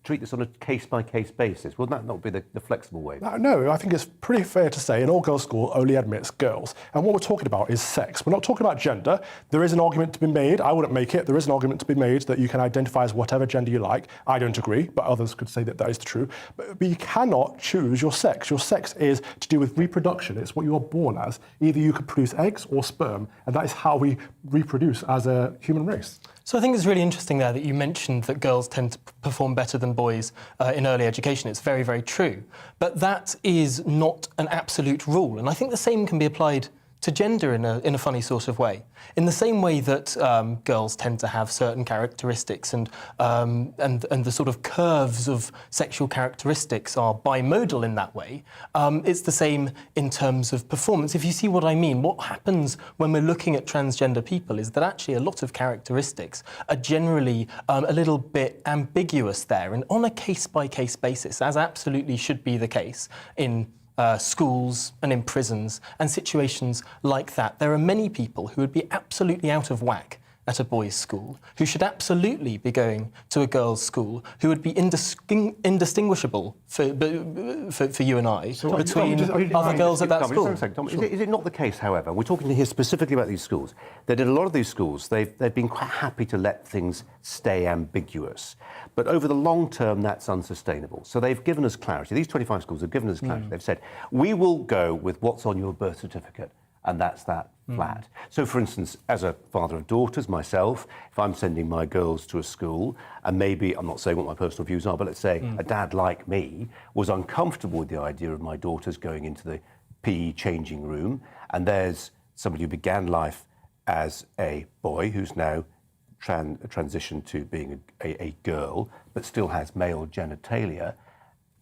treat this on a case-by-case basis? Wouldn't that not be the flexible way? No, I think it's pretty fair to say an all-girls school only admits girls. And what we're talking about is sex. We're not talking about gender. There is an argument to be made. I wouldn't make it. There is an argument to be made that you can identify as whatever gender you like. I don't agree, but others could say that that is true. But you cannot choose your sex. Your sex is to do with reproduction. It's what you are born as. Either you could produce eggs or sperm, and that is how we reproduce as a human race. So I think it's really interesting there that you mentioned that girls tend to perform better than boys in early education. It's very, very true. But that is not an absolute rule. And I think the same can be applied to gender in a funny sort of way. In the same way that girls tend to have certain characteristics and the sort of curves of sexual characteristics are bimodal in that way, it's the same in terms of performance. If you see what I mean, what happens when we're looking at transgender people is that actually a lot of characteristics are generally a little bit ambiguous there, and on a case-by-case basis, as absolutely should be the case in schools and in prisons and situations like that. There are many people who would be absolutely out of whack at a boys' school, who should absolutely be going to a girls' school, who would be indistinguishable for you and I between other girls at that school. Is it not the case, however, we're talking here specifically about these schools, that in a lot of these schools they've been quite happy to let things stay ambiguous, but over the long term that's unsustainable. So they've given us clarity. These 25 schools have given us clarity. They've said, we will go with what's on your birth certificate, and that's that. Flat. So, for instance, as a father of daughters, myself, if I'm sending my girls to a school, and maybe, I'm not saying what my personal views are, but let's say a dad like me was uncomfortable with the idea of my daughters going into the PE changing room, and there's somebody who began life as a boy who's now transitioned to being a girl, but still has male genitalia.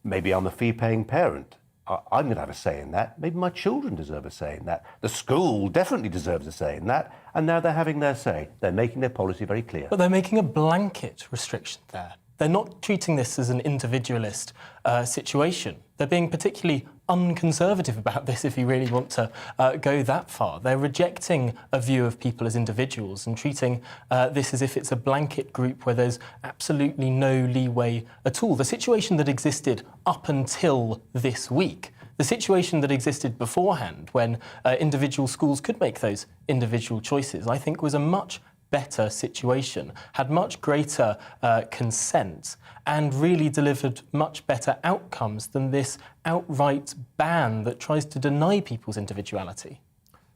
Maybe I'm a fee-paying parent. I'm going to have a say in that. Maybe my children deserve a say in that. The school definitely deserves a say in that. And now they're having their say. They're making their policy very clear. But they're making a blanket restriction there. They're not treating this as an individualist situation. They're being particularly unconservative about this, if you really want to go that far. They're rejecting a view of people as individuals and treating this as if it's a blanket group where there's absolutely no leeway at all. The situation that existed up until this week, the situation that existed beforehand when individual schools could make those individual choices, I think was a much better situation, had much greater consent, and really delivered much better outcomes than this outright ban that tries to deny people's individuality.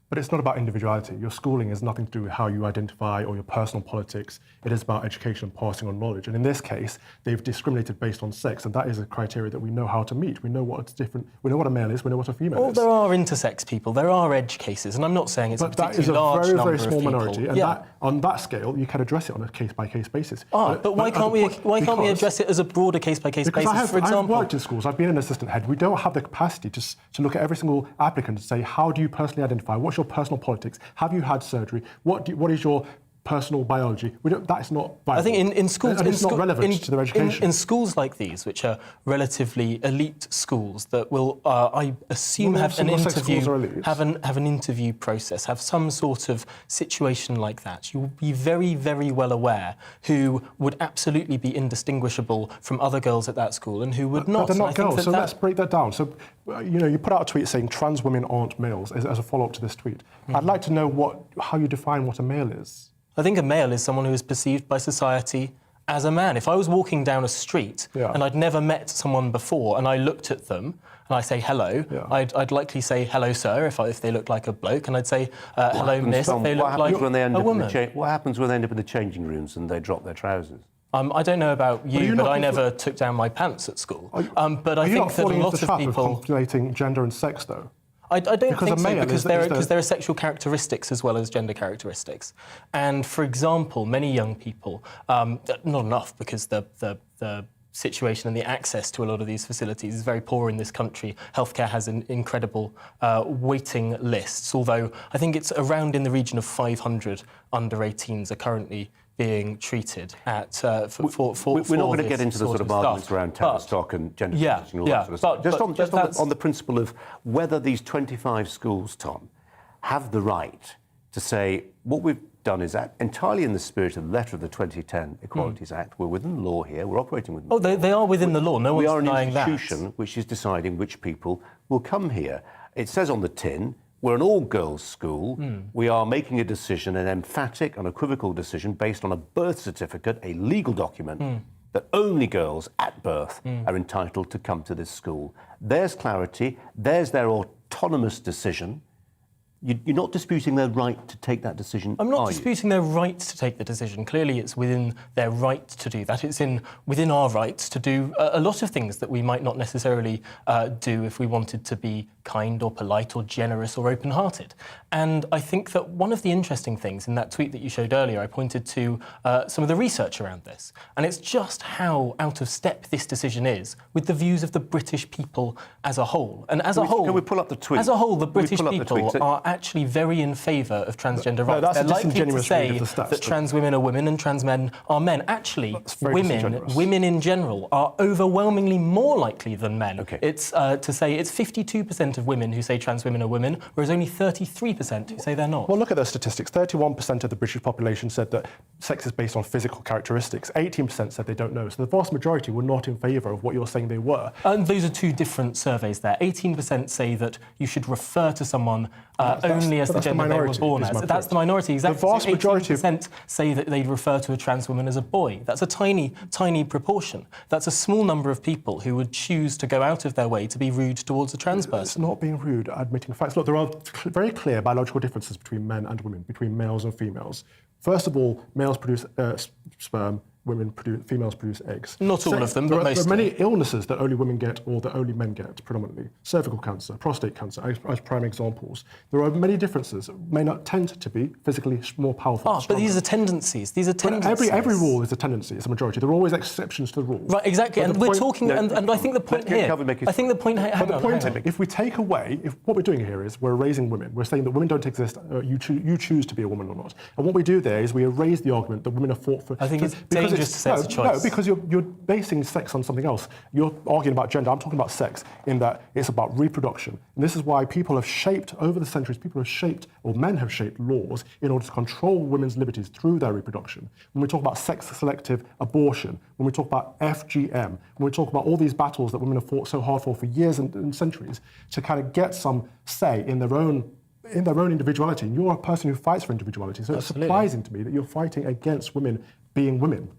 But it's not about individuality. Your schooling has nothing to do with how you identify or your personal politics. It is about education and passing on knowledge. And in this case, they've discriminated based on sex, and that is a criteria that we know how to meet. We know what's different. We know what a male is. We know what a female is. There are intersex people. There are edge cases, and I'm not saying it's a particularly large number of people. But that is a very, very small minority, and that, on that scale, you can address it on a case-by-case basis. But why can't we address it as a broader case-by-case basis? For example, I've worked in schools. I've been an assistant head. We don't have the capacity to look at every single applicant and say, how do you personally identify? What's your personal politics? Have you had surgery? What is your personal biology? That's not viable. I think in schools... And it's not relevant to their education. In schools like these, which are relatively elite schools that will, I assume, have an interview process, have some sort of situation like that, you will be very, very well aware who would absolutely be indistinguishable from other girls at that school and who would not. But they're not girls, so let's break that down. So, you put out a tweet saying trans women aren't males as a follow-up to this tweet. I'd like to know how you define what a male is. I think a male is someone who is perceived by society as a man. If I was walking down a street and I'd never met someone before and I looked at them and I say hello, I'd likely say hello, sir, if they look like a bloke, and I'd say hello, miss, if they look like a woman. What happens when they end up in the changing rooms and they drop their trousers? I don't know about you, but I never took down my pants at school. But I think that a lot of people... conflating gender and sex, though? I don't think so, because there are sexual characteristics as well as gender characteristics. And, for example, many young people, not enough, because the situation and the access to a lot of these facilities is very poor in this country. Healthcare has an incredible waiting lists, although I think it's around in the region of 500 under-18s are currently being treated at for We're not going to get into the sort of arguments around Tavistock and gender transition and all that sort of stuff. Just on the principle of whether these 25 schools, Tom, have the right to say what we've done is entirely in the spirit of the letter of the 2010 Equalities Act. We're within the law here. We're operating within the law. They are within the law. No one's denying that. We are an institution which is deciding which people will come here. It says on the tin, we're an all-girls school. We are making a decision, an emphatic, unequivocal decision based on a birth certificate, a legal document, that only girls at birth are entitled to come to this school. There's clarity. There's their autonomous decision. You're not disputing their right to take that decision, I'm not disputing their right to take the decision. Clearly, it's within their right to do that. It's within our rights to do a lot of things that we might not necessarily do if we wanted to be kind or polite or generous or open-hearted. And I think that one of the interesting things in that tweet that you showed earlier, I pointed to some of the research around this. And it's just how out of step this decision is with the views of the British people as a whole. And as a whole... Can we pull up the tweet? As a whole, the British people are actually very in favour of transgender rights. They're likely to say that trans women are women and trans men are men. Actually, women in general are overwhelmingly more likely than men. It's to say it's 52% of women who say trans women are women, whereas only 33% who say they're not. Well, look at those statistics. 31% of the British population said that sex is based on physical characteristics. 18% said they don't know. So the vast majority were not in favour of what you're saying they were. And those are two different surveys there. 18% say that you should refer to someone only as the gender they were born as. That's the minority, exactly. The vast majority 18% say that they'd refer to a trans woman as a boy. That's a tiny, tiny proportion. That's a small number of people who would choose to go out of their way to be rude towards a trans person. It's not being rude, admitting facts. Look, there are very clear biological differences between men and women, between males and females. First of all, males produce sperm, females produce eggs. Not all of them, but most. There are many illnesses that only women get or that only men get, predominantly. Cervical cancer, prostate cancer, as prime examples. There are many differences. May not tend to be physically more powerful. But these are tendencies. These are tendencies. Every rule is a tendency. It's a majority. There are always exceptions to the rule. Right, exactly. And we're talking. And I think the point here. I think the point. If we take away, what we're doing here is we're erasing women. We're saying that women don't exist. You choose to be a woman or not. And what we do there is we erase the argument that women are fought for. I think it's dangerous to say it's a choice. No, because you're basing sex on something else. You're arguing about gender. I'm talking about sex in that it's about reproduction. And this is why people have shaped, over the centuries, men have shaped laws in order to control women's liberties through their reproduction. When we talk about sex-selective abortion, when we talk about FGM, when we talk about all these battles that women have fought so hard for years and centuries to kind of get some say in their own individuality. And you're a person who fights for individuality. So Absolutely. It's surprising to me that you're fighting against women being women.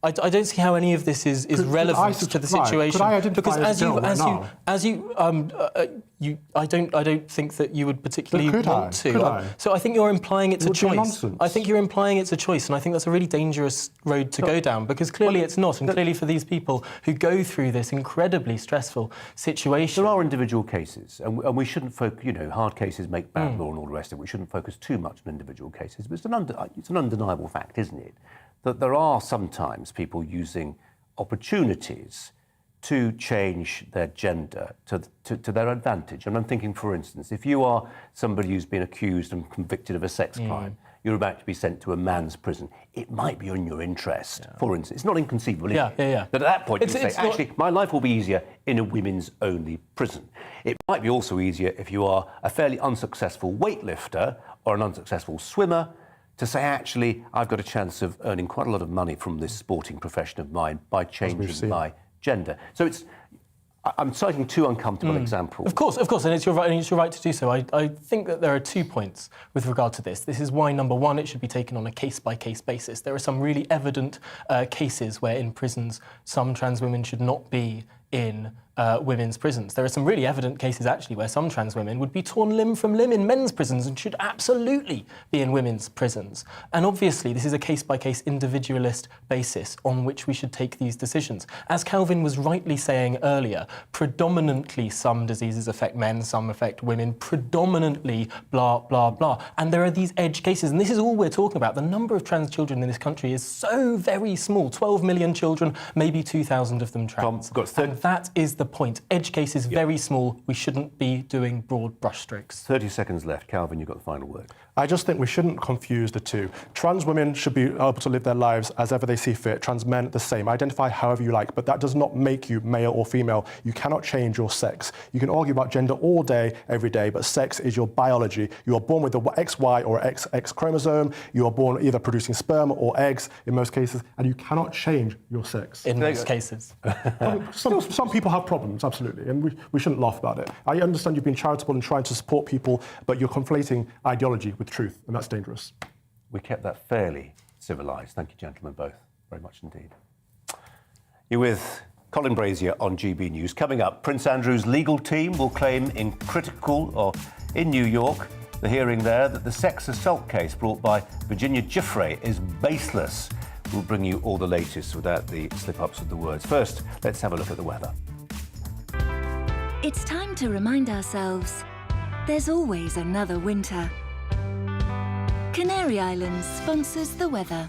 I don't see how any of this is relevant to the situation. Could I identify because I don't think that you would particularly want to. Could I? So I think you're implying it's a choice. Nonsense. I think you're implying it's a choice, and I think that's a really dangerous road to go down, because clearly it's not, and clearly for these people who go through this incredibly stressful situation. There are individual cases, and we shouldn't focus. Hard cases make bad law and all the rest of it. We shouldn't focus too much on individual cases, but it's an undeniable fact, isn't it, that there are sometimes people using opportunities to change their gender to their advantage. And I'm thinking, for instance, if you are somebody who's been accused and convicted of a sex crime, you're about to be sent to a man's prison, it might be in your interest, for instance. It's not inconceivable, is it? That at that point you say, actually, my life will be easier in a women's-only prison. It might be also easier if you are a fairly unsuccessful weightlifter or an unsuccessful swimmer, to say, actually, I've got a chance of earning quite a lot of money from this sporting profession of mine by changing my gender. So I'm citing two uncomfortable examples. Of course, and it's your right to do so. I think that there are 2 points with regard to this. This is why, number one, it should be taken on a case-by-case basis. There are some really evident cases where in prisons some trans women should not be in women's prisons. There are some really evident cases, actually, where some trans women would be torn limb from limb in men's prisons and should absolutely be in women's prisons. And obviously, this is a case-by-case individualist basis on which we should take these decisions. As Calvin was rightly saying earlier, predominantly some diseases affect men, some affect women, predominantly blah, blah, blah. And there are these edge cases, and this is all we're talking about. The number of trans children in this country is so very small. 12 million children, maybe 2,000 of them trans. And that is the point. Edge case is very small. We shouldn't be doing broad brushstrokes. 30 seconds left. Calvin, you've got the final word. I just think we shouldn't confuse the two. Trans women should be able to live their lives as ever they see fit. Trans men, the same. Identify however you like, but that does not make you male or female. You cannot change your sex. You can argue about gender all day, every day, but sex is your biology. You are born with the XY or XX chromosome. You are born either producing sperm or eggs, in most cases, and you cannot change your sex. In most cases. Some people have problems, absolutely, and we shouldn't laugh about it. I understand you've been charitable and trying to support people, but you're conflating ideology with truth, and that's dangerous. We kept that fairly civilised. Thank you, gentlemen, both, very much indeed. You're with Colin Brazier on GB News. Coming up, Prince Andrew's legal team will claim in New York, the hearing there, that the sex assault case brought by Virginia Giuffre is baseless. We'll bring you all the latest without the slip-ups of the words. First, let's have a look at the weather. It's time to remind ourselves there's always another winter. Canary Islands sponsors the weather.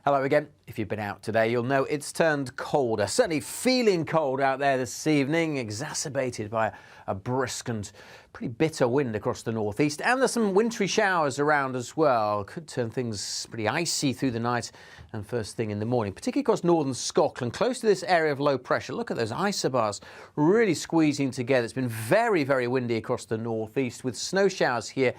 Hello again. If you've been out today, you'll know it's turned colder. Certainly feeling cold out there this evening, exacerbated by a brisk and pretty bitter wind across the northeast. And there's some wintry showers around as well. Could turn things pretty icy through the night and first thing in the morning, particularly across northern Scotland, close to this area of low pressure. Look at those isobars really squeezing together. It's been very, very windy across the northeast with snow showers here,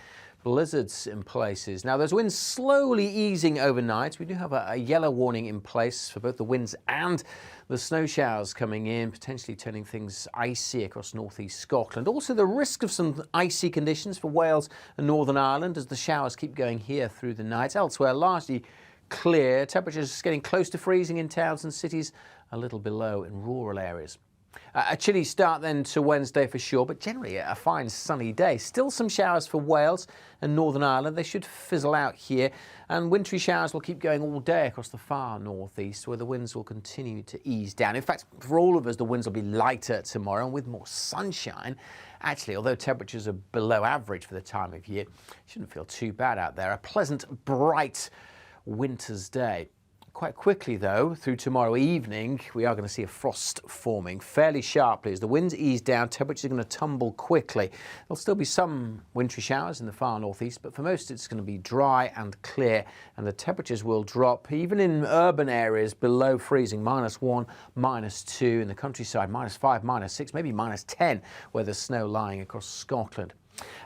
blizzards in places. Now, those winds slowly easing overnight. We do have a yellow warning in place for both the winds and the snow showers coming in, potentially turning things icy across northeast Scotland. Also, the risk of some icy conditions for Wales and Northern Ireland as the showers keep going here through the night. Elsewhere, largely clear. Temperatures getting close to freezing in towns and cities, a little below in rural areas. A chilly start then to Wednesday for sure, but generally a fine sunny day. Still some showers for Wales and Northern Ireland. They should fizzle out here, and wintry showers will keep going all day across the far northeast, where the winds will continue to ease down. In fact, for all of us, the winds will be lighter tomorrow and with more sunshine. Actually, although temperatures are below average for the time of year, it shouldn't feel too bad out there. A pleasant, bright winter's day. Quite quickly, though, through tomorrow evening, we are going to see a frost forming fairly sharply. As the winds ease down, temperatures are going to tumble quickly. There'll still be some wintry showers in the far northeast, but for most it's going to be dry and clear, and the temperatures will drop, even in urban areas, below freezing, -1, -2, in the countryside, -5, -6, maybe -10, where there's snow lying across Scotland.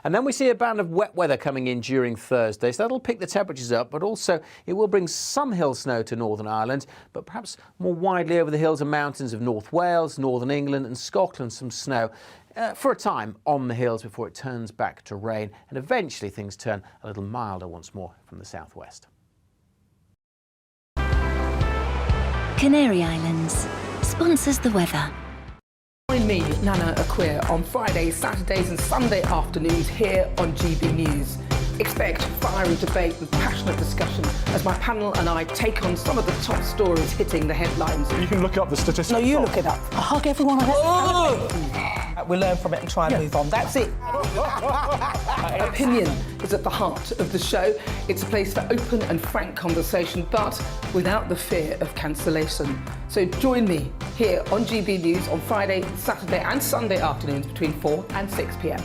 And then we see a band of wet weather coming in during Thursday, so that'll pick the temperatures up, but also it will bring some hill snow to Northern Ireland, but perhaps more widely over the hills and mountains of North Wales, Northern England and Scotland, some snow for a time on the hills before it turns back to rain, and eventually things turn a little milder once more from the southwest. Canary Islands sponsors the weather. Join me, Nana Aquia, on Fridays, Saturdays and Sunday afternoons here on GB News. Expect fiery debate with passionate discussion as my panel and I take on some of the top stories hitting the headlines. You can look up the statistics. No, you look it up. I hug everyone. We'll learn from it and try and move on. That's it. Opinion is at the heart of the show. It's a place for open and frank conversation, but without the fear of cancellation. So join me here on GB News on Friday, Saturday and Sunday afternoons between 4 and 6 p.m.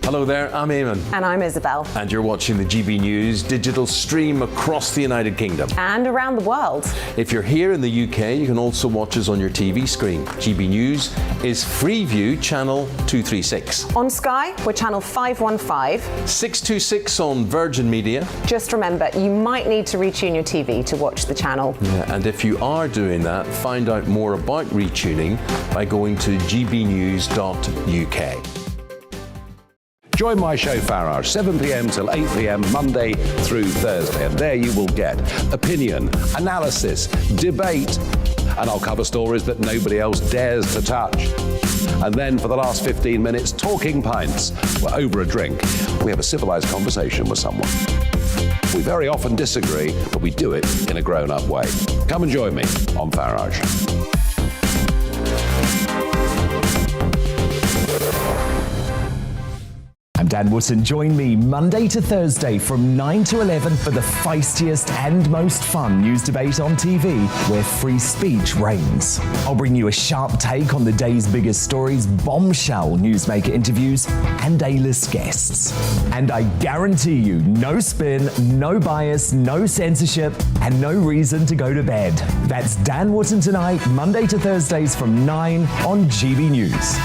Hello there, I'm Eamon. And I'm Isabel. And you're watching the GB News digital stream across the United Kingdom. And around the world. If you're here in the UK, you can also watch us on your TV screen. GB News is Freeview channel 236. On Sky, we're channel 515. 626 on Virgin Media. Just remember, you might need to retune your TV to watch the channel. Yeah, and if you are doing that, find out more about retuning by going to gbnews.uk. Join my show Farage, 7 p.m. till 8 p.m. Monday through Thursday, and there you will get opinion, analysis, debate, and I'll cover stories that nobody else dares to touch. And then for the last 15 minutes, talking pints. We're over a drink. We have a civilized conversation with someone. We very often disagree, but we do it in a grown-up way. Come and join me on Farage. I'm Dan Wootton. Join me Monday to Thursday from 9 to 11 for the feistiest and most fun news debate on TV, where free speech reigns. I'll bring you a sharp take on the day's biggest stories, bombshell newsmaker interviews, and A-list guests. And I guarantee you, no spin, no bias, no censorship, and no reason to go to bed. That's Dan Wootton tonight, Monday to Thursdays from 9 on GB News.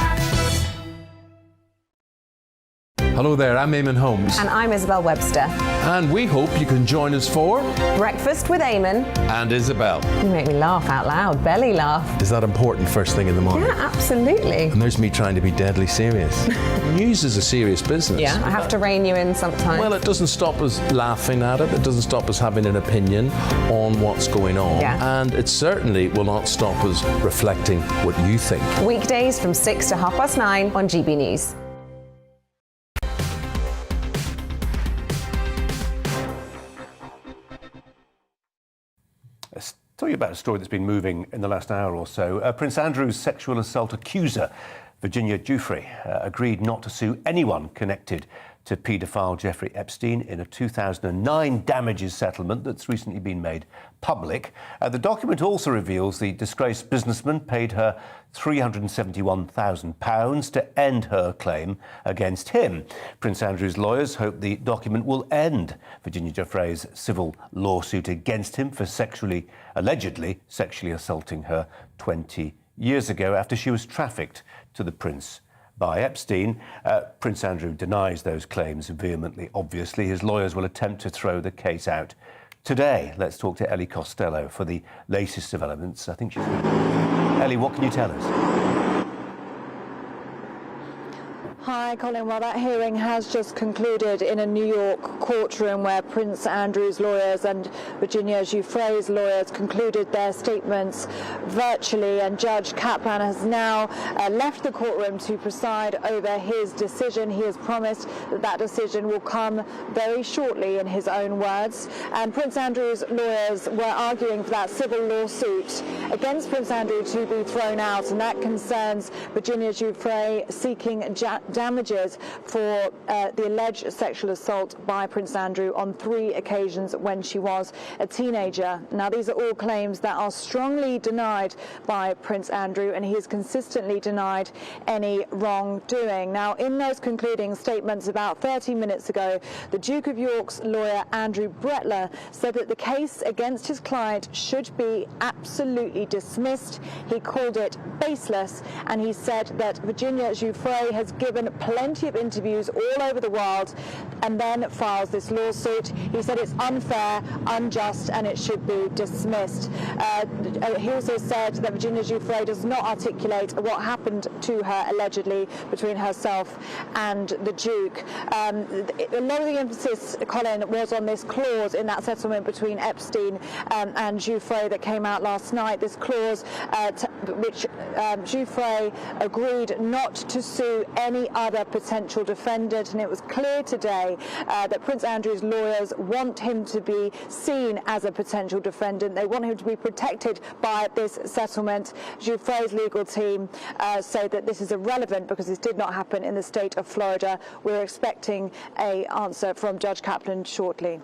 Hello there, I'm Eamon Holmes. And I'm Isabel Webster. And we hope you can join us for Breakfast with Eamon and Isabel. You make me laugh out loud, belly laugh. Is that important first thing in the morning? Yeah, absolutely. And there's me trying to be deadly serious. News is a serious business. Yeah, I have to rein you in sometimes. Well, it doesn't stop us laughing at it. It doesn't stop us having an opinion on what's going on. Yeah. And it certainly will not stop us reflecting what you think. Weekdays from 6 to 9:30 on GB News. Tell you about a story that's been moving in the last hour or so. Prince Andrew's sexual assault accuser, Virginia Giuffre, agreed not to sue anyone connected to paedophile Jeffrey Epstein in a 2009 damages settlement that's recently been made public. The document also reveals the disgraced businessman paid her £371,000 to end her claim against him. Prince Andrew's lawyers hope the document will end Virginia Giuffre's civil lawsuit against him for allegedly sexually assaulting her 20 years ago after she was trafficked to the prince by Epstein. Prince Andrew denies those claims vehemently, obviously. His lawyers will attempt to throw the case out today. Let's talk to Ellie Costello for the latest developments. I think she's with me. Ellie, what can you tell us? Hi, Colin. Well, that hearing has just concluded in a New York courtroom where Prince Andrew's lawyers and Virginia Giuffre's lawyers concluded their statements virtually, and Judge Kaplan has now left the courtroom to preside over his decision. He has promised that that decision will come very shortly, in his own words. And Prince Andrew's lawyers were arguing for that civil lawsuit against Prince Andrew to be thrown out, and that concerns Virginia Giuffre seeking damages for the alleged sexual assault by Prince Andrew on 3 occasions when she was a teenager. Now, these are all claims that are strongly denied by Prince Andrew, and he has consistently denied any wrongdoing. Now, in those concluding statements about 30 minutes ago, the Duke of York's lawyer, Andrew Bretler, said that the case against his client should be absolutely dismissed. He called it baseless, and he said that Virginia Giuffre has given plenty of interviews all over the world and then files this lawsuit. He said it's unfair, unjust, and it should be dismissed. He also said that Virginia Giuffre does not articulate what happened to her allegedly between herself and the Duke. A lot of the emphasis, Colin, was on this clause in that settlement between Epstein and Giuffre that came out last night. This clause which Giuffre agreed not to sue any other potential defendant, and it was clear today that Prince Andrew's lawyers want him to be seen as a potential defendant. They want him to be protected by this settlement. Giuffre's legal team say that this is irrelevant because this did not happen in the state of Florida. We're expecting an answer from Judge Kaplan shortly.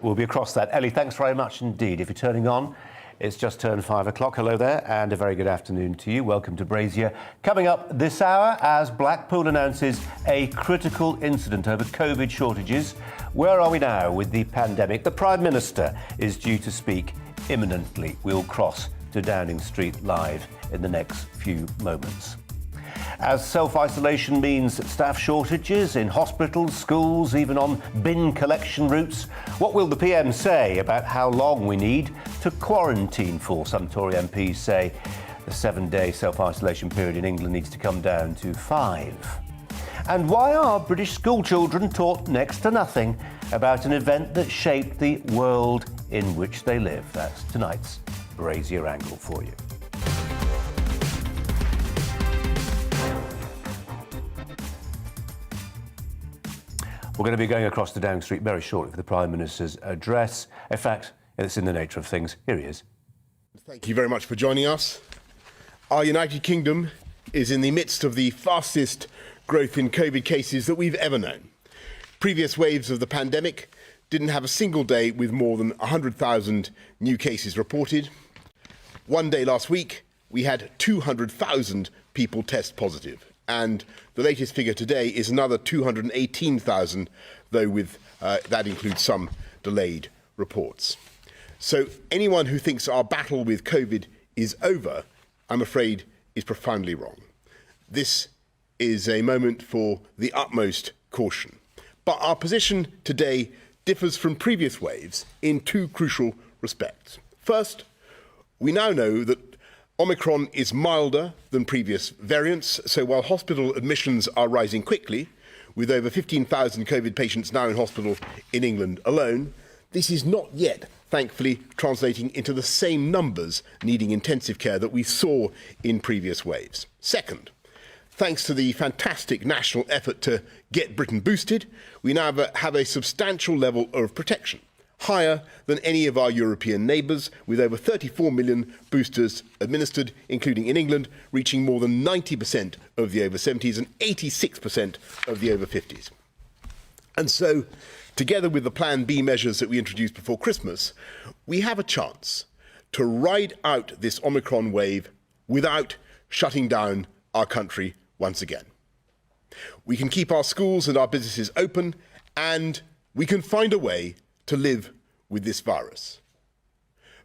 We'll be across that. Ellie, thanks very much indeed. If you're turning on, it's just turned 5 o'clock. Hello there, and a very good afternoon to you. Welcome to Brazier. Coming up this hour, as Blackpool announces a critical incident over COVID shortages. Where are we now with the pandemic? The Prime Minister is due to speak imminently. We'll cross to Downing Street live in the next few moments. As self-isolation means staff shortages in hospitals, schools, even on bin collection routes, what will the PM say about how long we need to quarantine for? Some Tory MPs say the 7-day self-isolation period in England needs to come down to 5. And why are British schoolchildren taught next to nothing about an event that shaped the world in which they live? That's tonight's Brazier Angle for you. We're going to be going across to Downing Street very shortly for the Prime Minister's address. In fact, it's in the nature of things. Here he is. Thank you very much for joining us. Our United Kingdom is in the midst of the fastest growth in COVID cases that we've ever known. Previous waves of the pandemic didn't have a single day with more than 100,000 new cases reported. One day last week, we had 200,000 people test positive. And the latest figure today is another 218,000, though with that includes some delayed reports. So anyone who thinks our battle with COVID is over, I'm afraid, is profoundly wrong. This is a moment for the utmost caution. But our position today differs from previous waves in 2 crucial respects. First, we now know that Omicron is milder than previous variants, so while hospital admissions are rising quickly, with over 15,000 COVID patients now in hospital in England alone, this is not yet, thankfully, translating into the same numbers needing intensive care that we saw in previous waves. Second, thanks to the fantastic national effort to get Britain boosted, we now have a substantial level of protection, higher than any of our European neighbours, with over 34 million boosters administered, including in England, reaching more than 90% of the over 70s and 86% of the over 50s. And so, together with the Plan B measures that we introduced before Christmas, we have a chance to ride out this Omicron wave without shutting down our country once again. We can keep our schools and our businesses open, and we can find a way to live with this virus.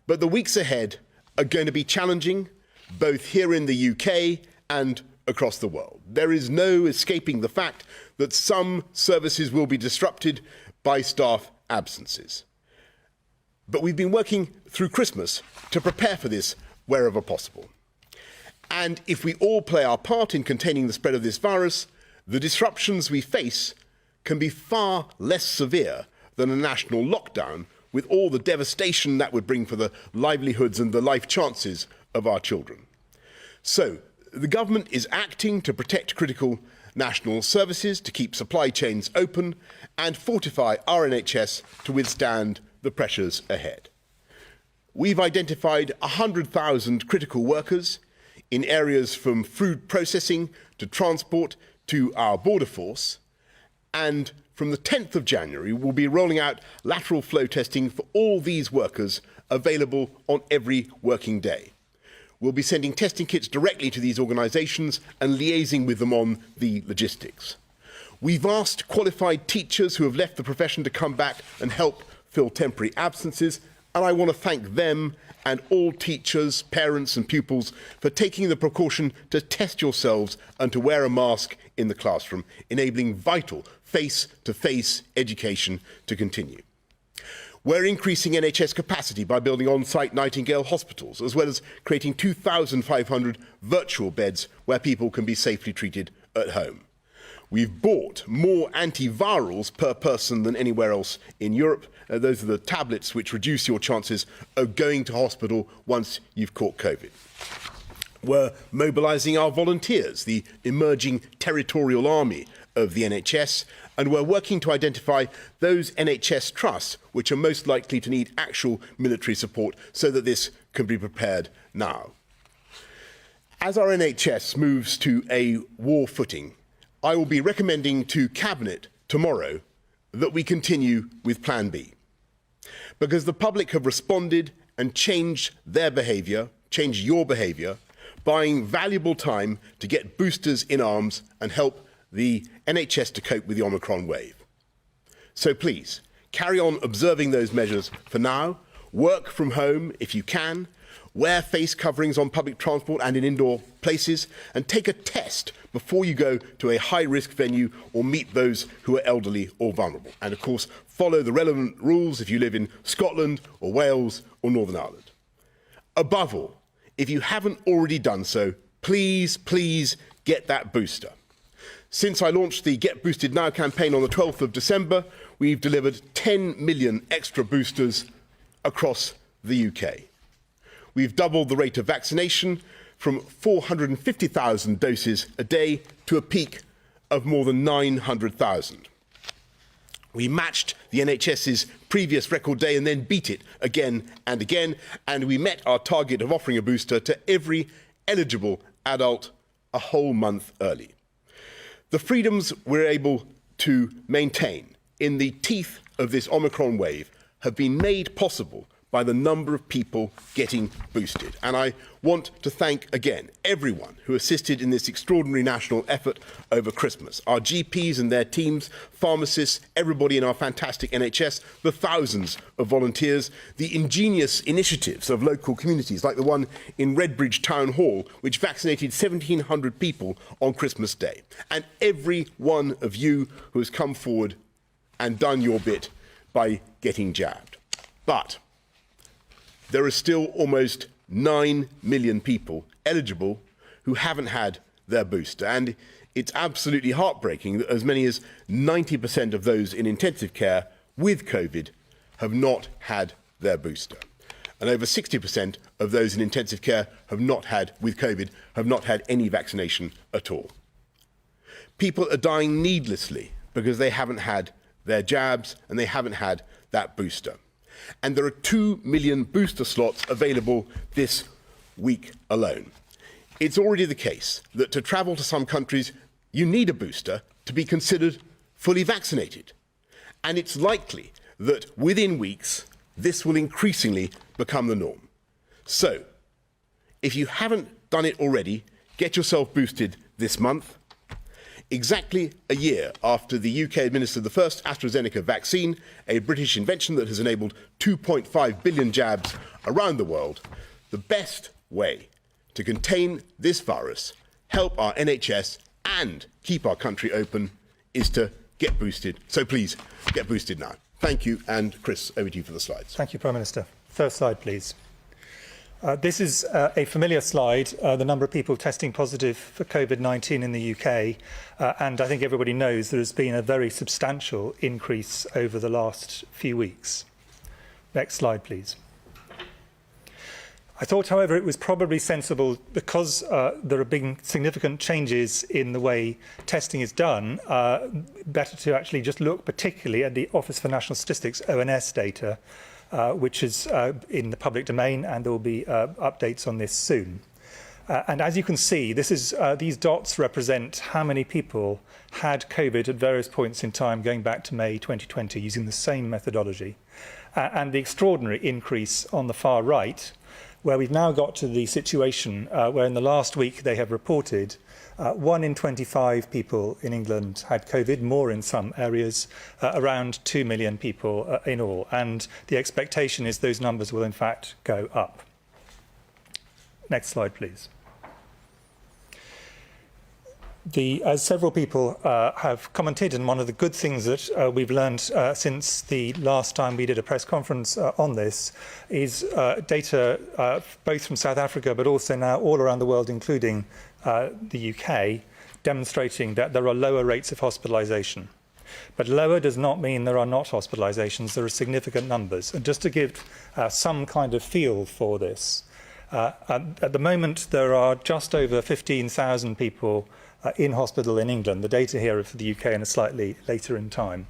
But the weeks ahead are going to be challenging, both here in the UK and across the world. There is no escaping the fact that some services will be disrupted by staff absences. But we've been working through Christmas to prepare for this wherever possible. And if we all play our part in containing the spread of this virus, the disruptions we face can be far less severe than a national lockdown, with all the devastation that would bring for the livelihoods and the life chances of our children. So, the government is acting to protect critical national services, to keep supply chains open, and fortify our NHS to withstand the pressures ahead. We've identified 100,000 critical workers in areas from food processing to transport to our border force, and from the 10th of January, we'll be rolling out lateral flow testing for all these workers, available on every working day. We'll be sending testing kits directly to these organisations and liaising with them on the logistics. We've asked qualified teachers who have left the profession to come back and help fill temporary absences, and I want to thank them and all teachers, parents and pupils for taking the precaution to test yourselves and to wear a mask in the classroom, enabling vital face-to-face education to continue. We're increasing NHS capacity by building on-site Nightingale hospitals, as well as creating 2,500 virtual beds where people can be safely treated at home. We've bought more antivirals per person than anywhere else in Europe. Those are the tablets which reduce your chances of going to hospital once you've caught COVID. We're mobilising our volunteers, the emerging territorial army of the NHS, and we're working to identify those NHS trusts which are most likely to need actual military support so that this can be prepared now. As our NHS moves to a war footing, I will be recommending to Cabinet tomorrow that we continue with Plan B, because the public have responded and changed their behaviour, changed your behaviour, buying valuable time to get boosters in arms and help the NHS to cope with the Omicron wave. So please, carry on observing those measures for now, work from home if you can, wear face coverings on public transport and in indoor places, and take a test before you go to a high-risk venue or meet those who are elderly or vulnerable. And of course, follow the relevant rules if you live in Scotland or Wales or Northern Ireland. Above all, if you haven't already done so, please, please get that booster. Since I launched the Get Boosted Now campaign on the 12th of December, we've delivered 10 million extra boosters across the UK. We've doubled the rate of vaccination from 450,000 doses a day to a peak of more than 900,000. We matched the NHS's previous record day and then beat it again and again, and we met our target of offering a booster to every eligible adult a whole month early. The freedoms we're able to maintain in the teeth of this Omicron wave have been made possible by the number of people getting boosted. And I want to thank again everyone who assisted in this extraordinary national effort over Christmas. Our GPs and their teams, pharmacists, everybody in our fantastic NHS, the thousands of volunteers, the ingenious initiatives of local communities like the one in Redbridge Town Hall, which vaccinated 1,700 people on Christmas Day. And every one of you who has come forward and done your bit by getting jabbed. But there are still almost 9 million people eligible who haven't had their booster. And it's absolutely heartbreaking that as many as 90% of those in intensive care with COVID have not had their booster. And over 60% of those in intensive care have not had, with COVID, have not had any vaccination at all. People are dying needlessly because they haven't had their jabs and they haven't had that booster. And there are 2 million booster slots available this week alone. It's already the case that to travel to some countries, you need a booster to be considered fully vaccinated. And it's likely that within weeks, this will increasingly become the norm. So, if you haven't done it already, get yourself boosted this month. Exactly a year after the UK administered the first AstraZeneca vaccine, a British invention that has enabled 2.5 billion jabs around the world, the best way to contain this virus, help our NHS and keep our country open is to get boosted. So please, get boosted now. Thank you, and Chris, over to you for the slides. Thank you, Prime Minister. First slide, please. This is a familiar slide, the number of people testing positive for COVID-19 in the UK, and I think everybody knows there has been a very substantial increase over the last few weeks. Next slide, please. I thought, however, it was probably sensible, because there have been significant changes in the way testing is done, better to actually just look particularly at the Office for National Statistics, ONS data, which is in the public domain, and there will be updates on this soon. And as you can see, these dots represent how many people had COVID at various points in time going back to May 2020 using the same methodology. And the extraordinary increase on the far right, where we've now got to the situation where in the last week they have reported 1 in 25 people in England had COVID, more in some areas, around 2 million people in all. And the expectation is those numbers will in fact go up. Next slide, please. As several people have commented, and one of the good things that we've learned since the last time we did a press conference on this is data both from South Africa but also now all around the world, including the UK, demonstrating that there are lower rates of hospitalisation. But lower does not mean there are not hospitalisations. There are significant numbers. And just to give some kind of feel for this, at the moment there are just over 15,000 people in hospital in England. The data here are for the UK and are slightly later in time.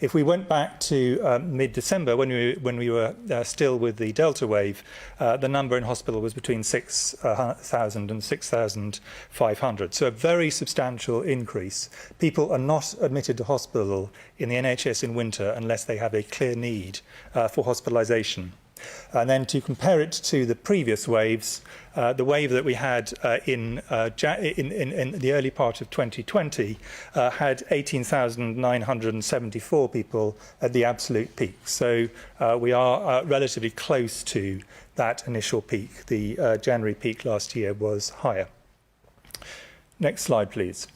If we went back to mid-December, when we were still with the Delta wave, the number in hospital was between 6,000 and 6,500. So a very substantial increase. People are not admitted to hospital in the NHS in winter unless they have a clear need for hospitalisation. And then to compare it to the previous waves, the wave that we had in the early part of 2020 had 18,974 people at the absolute peak. So we are relatively close to that initial peak. The January peak last year was higher. Next slide, please.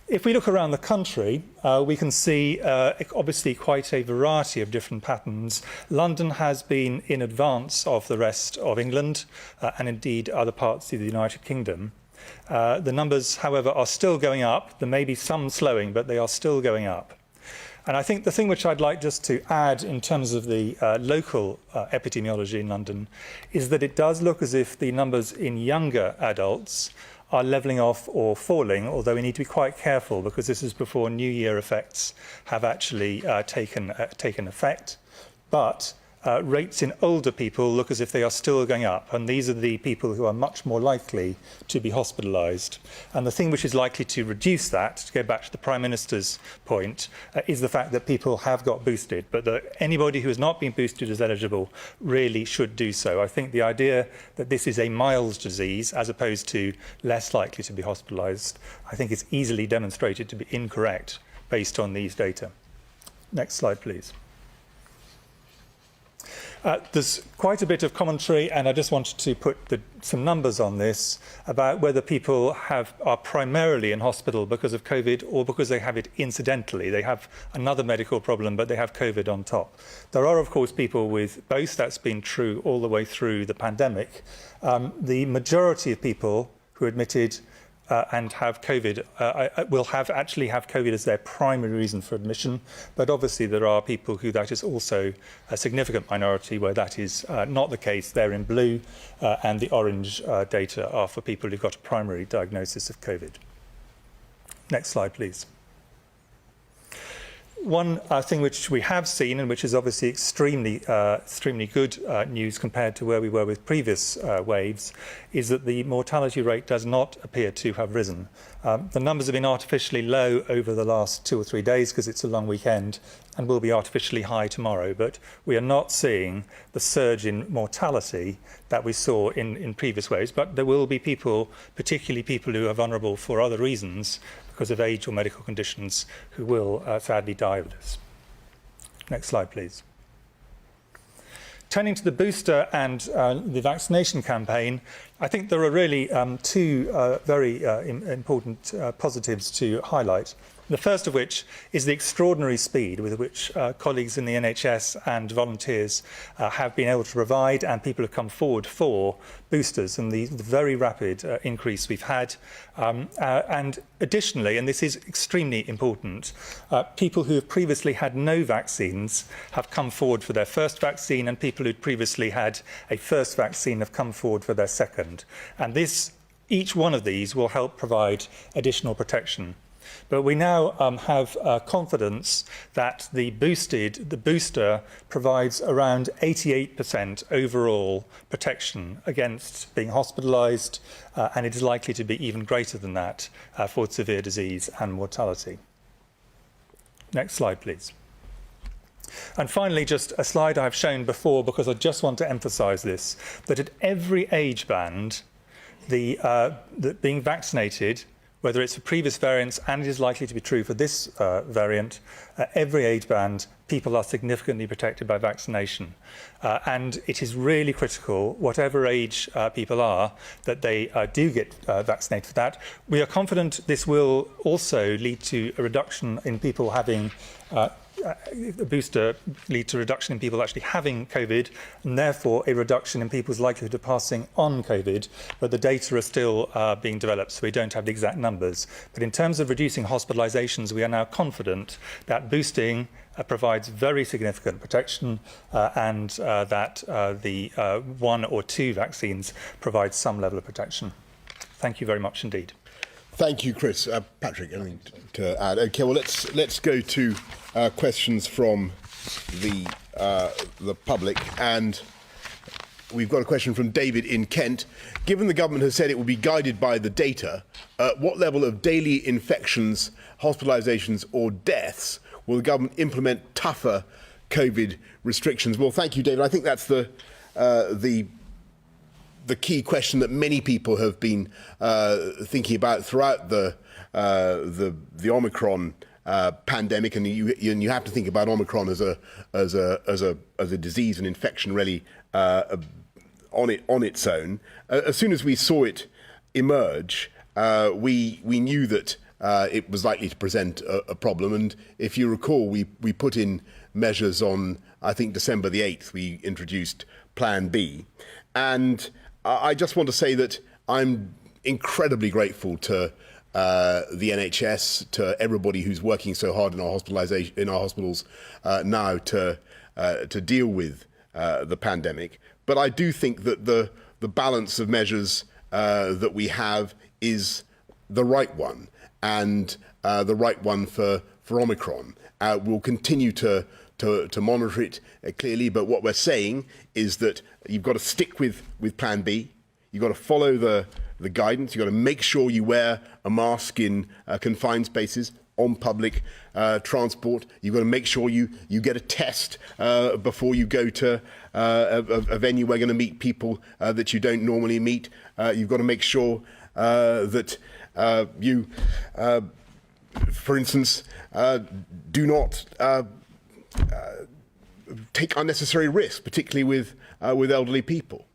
If we look around the country, we can see obviously quite a variety of different patterns. London has been in advance of the rest of England and indeed other parts of the United Kingdom. The numbers, however, are still going up. There may be some slowing, but they are still going up. And I think the thing which I'd like just to add in terms of the local epidemiology in London is that it does look as if the numbers in younger adults are levelling off or falling, although we need to be quite careful because this is before New Year effects have actually taken effect. But rates in older people look as if they are still going up, and these are the people who are much more likely to be hospitalised. And the thing which is likely to reduce that, to go back to the Prime Minister's point, is the fact that people have got boosted, but that anybody who has not been boosted as eligible really should do so. I think the idea that this is a mild disease as opposed to less likely to be hospitalised, I think is easily demonstrated to be incorrect based on these data. Next slide, please. There's quite a bit of commentary, and I just wanted to put some numbers on this about whether people are primarily in hospital because of COVID or because they have it incidentally. They have another medical problem, but they have COVID on top. There are, of course, people with both. That's been true all the way through the pandemic. The majority of people who are admitted and have COVID will actually have COVID as their primary reason for admission. But obviously there are people who that is also a significant minority where that is not the case. They're in blue and the orange data are for people who've got a primary diagnosis of COVID. Next slide, please. One thing which we have seen, and which is obviously extremely good news compared to where we were with previous waves, is that the mortality rate does not appear to have risen. The numbers have been artificially low over the last 2 or 3 days because it's a long weekend, and will be artificially high tomorrow. But we are not seeing the surge in mortality that we saw in previous waves. But there will be people, particularly people who are vulnerable for other reasons, because of age or medical conditions, who will sadly die of this. Next slide, please. Turning to the booster and the vaccination campaign, I think there are really two very important positives to highlight. The first of which is the extraordinary speed with which colleagues in the NHS and volunteers have been able to provide, and people have come forward for boosters, and the very rapid increase we've had. And additionally, and this is extremely important, people who have previously had no vaccines have come forward for their first vaccine, and people who'd previously had a first vaccine have come forward for their second. And each one of these will help provide additional protection. But we now have confidence that the booster provides around 88% overall protection against being hospitalised, and it is likely to be even greater than that for severe disease and mortality. Next slide, please. And finally, just a slide I've shown before because I just want to emphasise this, that at every age band, being vaccinated, whether it's for previous variants, and it is likely to be true for this variant, every age band, people are significantly protected by vaccination. And it is really critical, whatever age people are, that they do get vaccinated for that. We are confident this will also lead to a reduction in people having the booster lead to a reduction in people actually having COVID, and therefore a reduction in people's likelihood of passing on COVID, but the data are still being developed, so we don't have the exact numbers. But in terms of reducing hospitalisations, we are now confident that boosting provides very significant protection and that the 1 or 2 vaccines provide some level of protection. Thank you very much indeed. Thank you, Chris. Patrick, anything to add? Okay, well, let's go to questions from the public, and we've got a question from David in Kent. Given the government has said it will be guided by the data, what level of daily infections, hospitalisations, or deaths will the government implement tougher COVID restrictions? Well, thank you, David. I think that's the key question that many people have been thinking about throughout the Omicron pandemic, and you have to think about Omicron as a disease and infection really on its own. As soon as we saw it emerge, we knew that it was likely to present a problem, and if you recall, we put in measures on, I think, December the 8th. We introduced Plan B, and I just want to say that I'm incredibly grateful to the NHS, to everybody who's working so hard in our hospitals now to deal with the pandemic. But I do think that the balance of measures that we have is the right one, and the right one for Omicron. We'll continue to monitor it clearly, but what we're saying is that you've got to stick with Plan B. You've got to follow the guidance. You've got to make sure you wear a mask in confined spaces, on public transport. You've got to make sure you get a test before you go to a venue where you're going to meet people that you don't normally meet. You've got to make sure that you, for instance, do not take unnecessary risks, particularly with elderly people.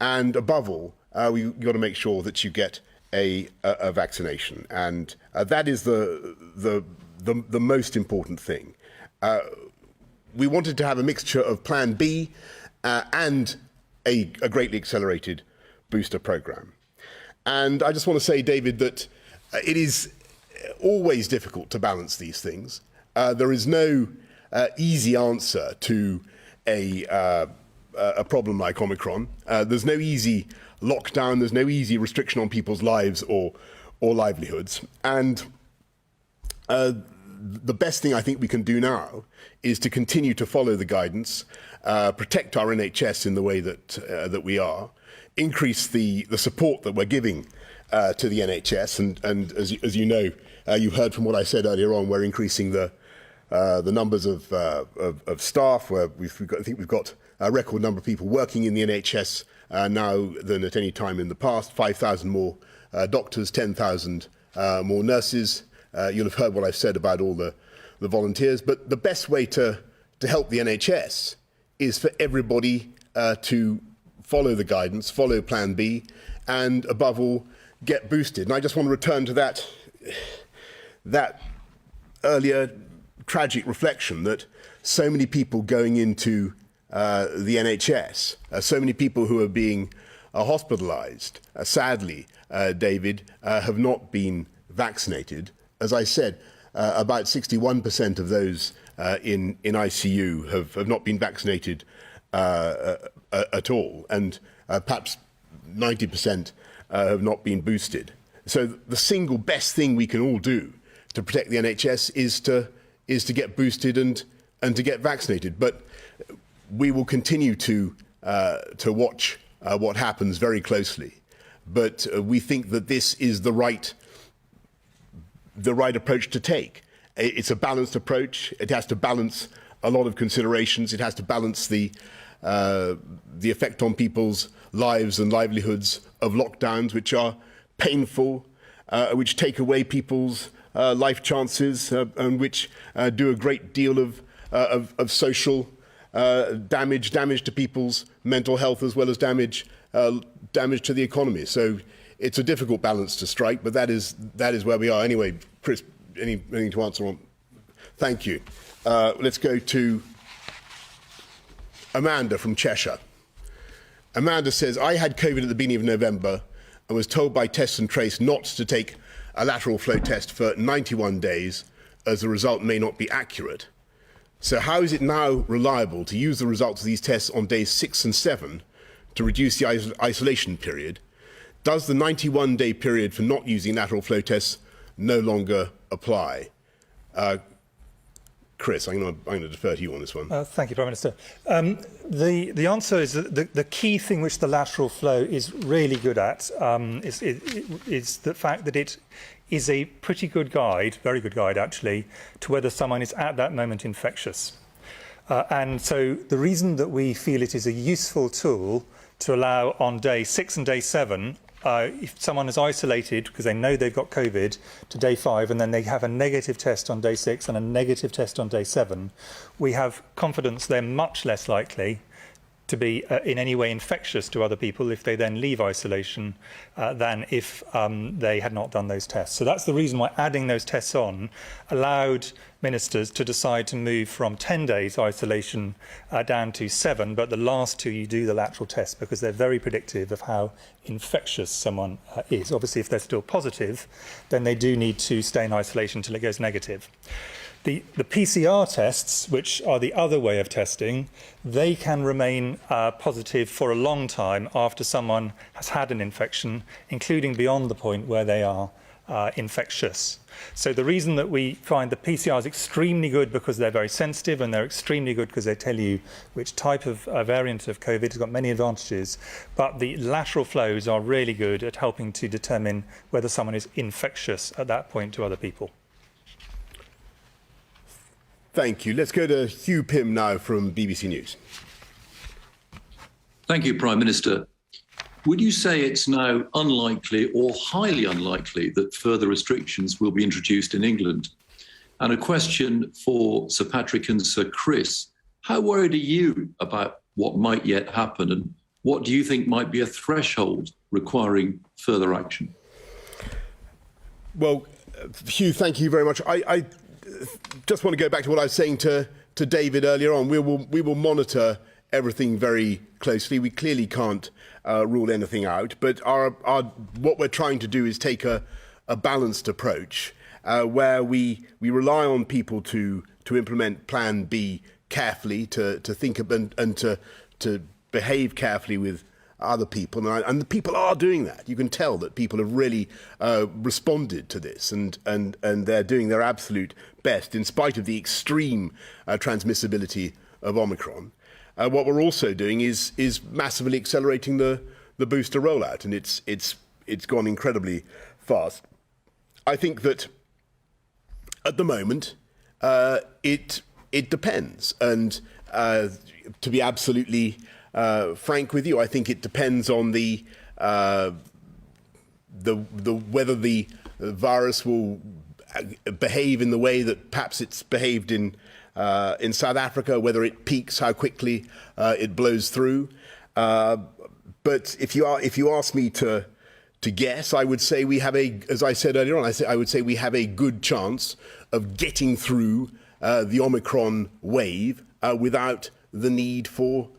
And above all, we've got to make sure that you get a vaccination, and that is the most important thing. We wanted to have a mixture of Plan B and a greatly accelerated booster program. And I just want to say, David, that it is always difficult to balance these things. There is no easy answer to a problem like Omicron. There's no easy lockdown, there's no easy restriction on people's lives or livelihoods. And the best thing I think we can do now is to continue to follow the guidance, protect our NHS in the way that we are, increase the support that we're giving to the NHS. And as you know, you heard from what I said earlier on, we're increasing the numbers of staff. Where I think we've got a record number of people working in the NHS now than at any time in the past. 5,000 more doctors, 10,000 more nurses. You'll have heard what I've said about all the volunteers. But the best way to help the NHS is for everybody to follow the guidance, follow Plan B, and above all, get boosted. And I just want to return to that earlier tragic reflection that so many people going into the NHS, so many people who are being hospitalised, sadly, David, have not been vaccinated. As I said, about 61% of those in ICU have not been vaccinated at all, and perhaps 90% have not been boosted. So the single best thing we can all do to protect the NHS is to get boosted and to get vaccinated. But we will continue to watch what happens very closely. But we think that this is the right approach to take. It's a balanced approach. It has to balance a lot of considerations. It has to balance the effect on people's lives and livelihoods of lockdowns, which are painful, which take away people's life chances, and which do a great deal of social damage to people's mental health, as well as damage to the economy. So it's a difficult balance to strike, but that is where we are. Anyway, Chris, anything to answer on? Thank you. Let's go to Amanda from Cheshire. Amanda says, I had COVID at the beginning of November and was told by Test and Trace not to take a lateral flow test for 91 days as the result may not be accurate. So how is it now reliable to use the results of these tests on days 6 and 7 to reduce the isolation period? Does the 91-day period for not using lateral flow tests no longer apply? Chris, I'm going to defer to you on this one. Thank you, Prime Minister. The answer is that the key thing which the lateral flow is really good at is the fact that it is a pretty good guide, very good guide actually, to whether someone is at that moment infectious. And so the reason that we feel it is a useful tool to allow on day 6 and day 7, if someone is isolated because they know they've got COVID, to day 5, and then they have a negative test on day 6 and a negative test on day 7, we have confidence they're much less likely to be in any way infectious to other people if they then leave isolation than if they had not done those tests. So that's the reason why adding those tests on allowed ministers to decide to move from 10 days isolation down to 7, but the last 2 you do the lateral test because they're very predictive of how infectious someone is. Obviously, if they're still positive, then they do need to stay in isolation until it goes negative. The PCR tests, which are the other way of testing, they can remain positive for a long time after someone has had an infection, including beyond the point where they are infectious. So the reason that we find the PCR is extremely good because they're very sensitive, and they're extremely good because they tell you which type of variant of COVID has got many advantages, but the lateral flows are really good at helping to determine whether someone is infectious at that point to other people. Thank you. Let's go to Hugh Pym now from BBC News. Thank you, Prime Minister. Would you say it's now unlikely or highly unlikely that further restrictions will be introduced in England? And a question for Sir Patrick and Sir Chris. How worried are you about what might yet happen, and what do you think might be a threshold requiring further action? Well, Hugh, thank you very much. I just want to go back to what I was saying to David earlier on. We will monitor everything very closely. We clearly can't rule anything out, but what we're trying to do is take a balanced approach where we rely on people to implement Plan B carefully, to think of and to behave carefully with other people, and the people are doing that. You can tell that people have really responded to this, and they're doing their absolute best in spite of the extreme transmissibility of Omicron. What we're also doing is massively accelerating the booster rollout, and it's gone incredibly fast. I think that at the moment it depends, and to be absolutely frank with you, I think it depends on the whether the virus will behave in the way that perhaps it's behaved in South Africa, whether it peaks, how quickly it blows through. But if you ask me to guess, I would say we have as I said earlier on, I would say we have a good chance of getting through the Omicron wave without the need for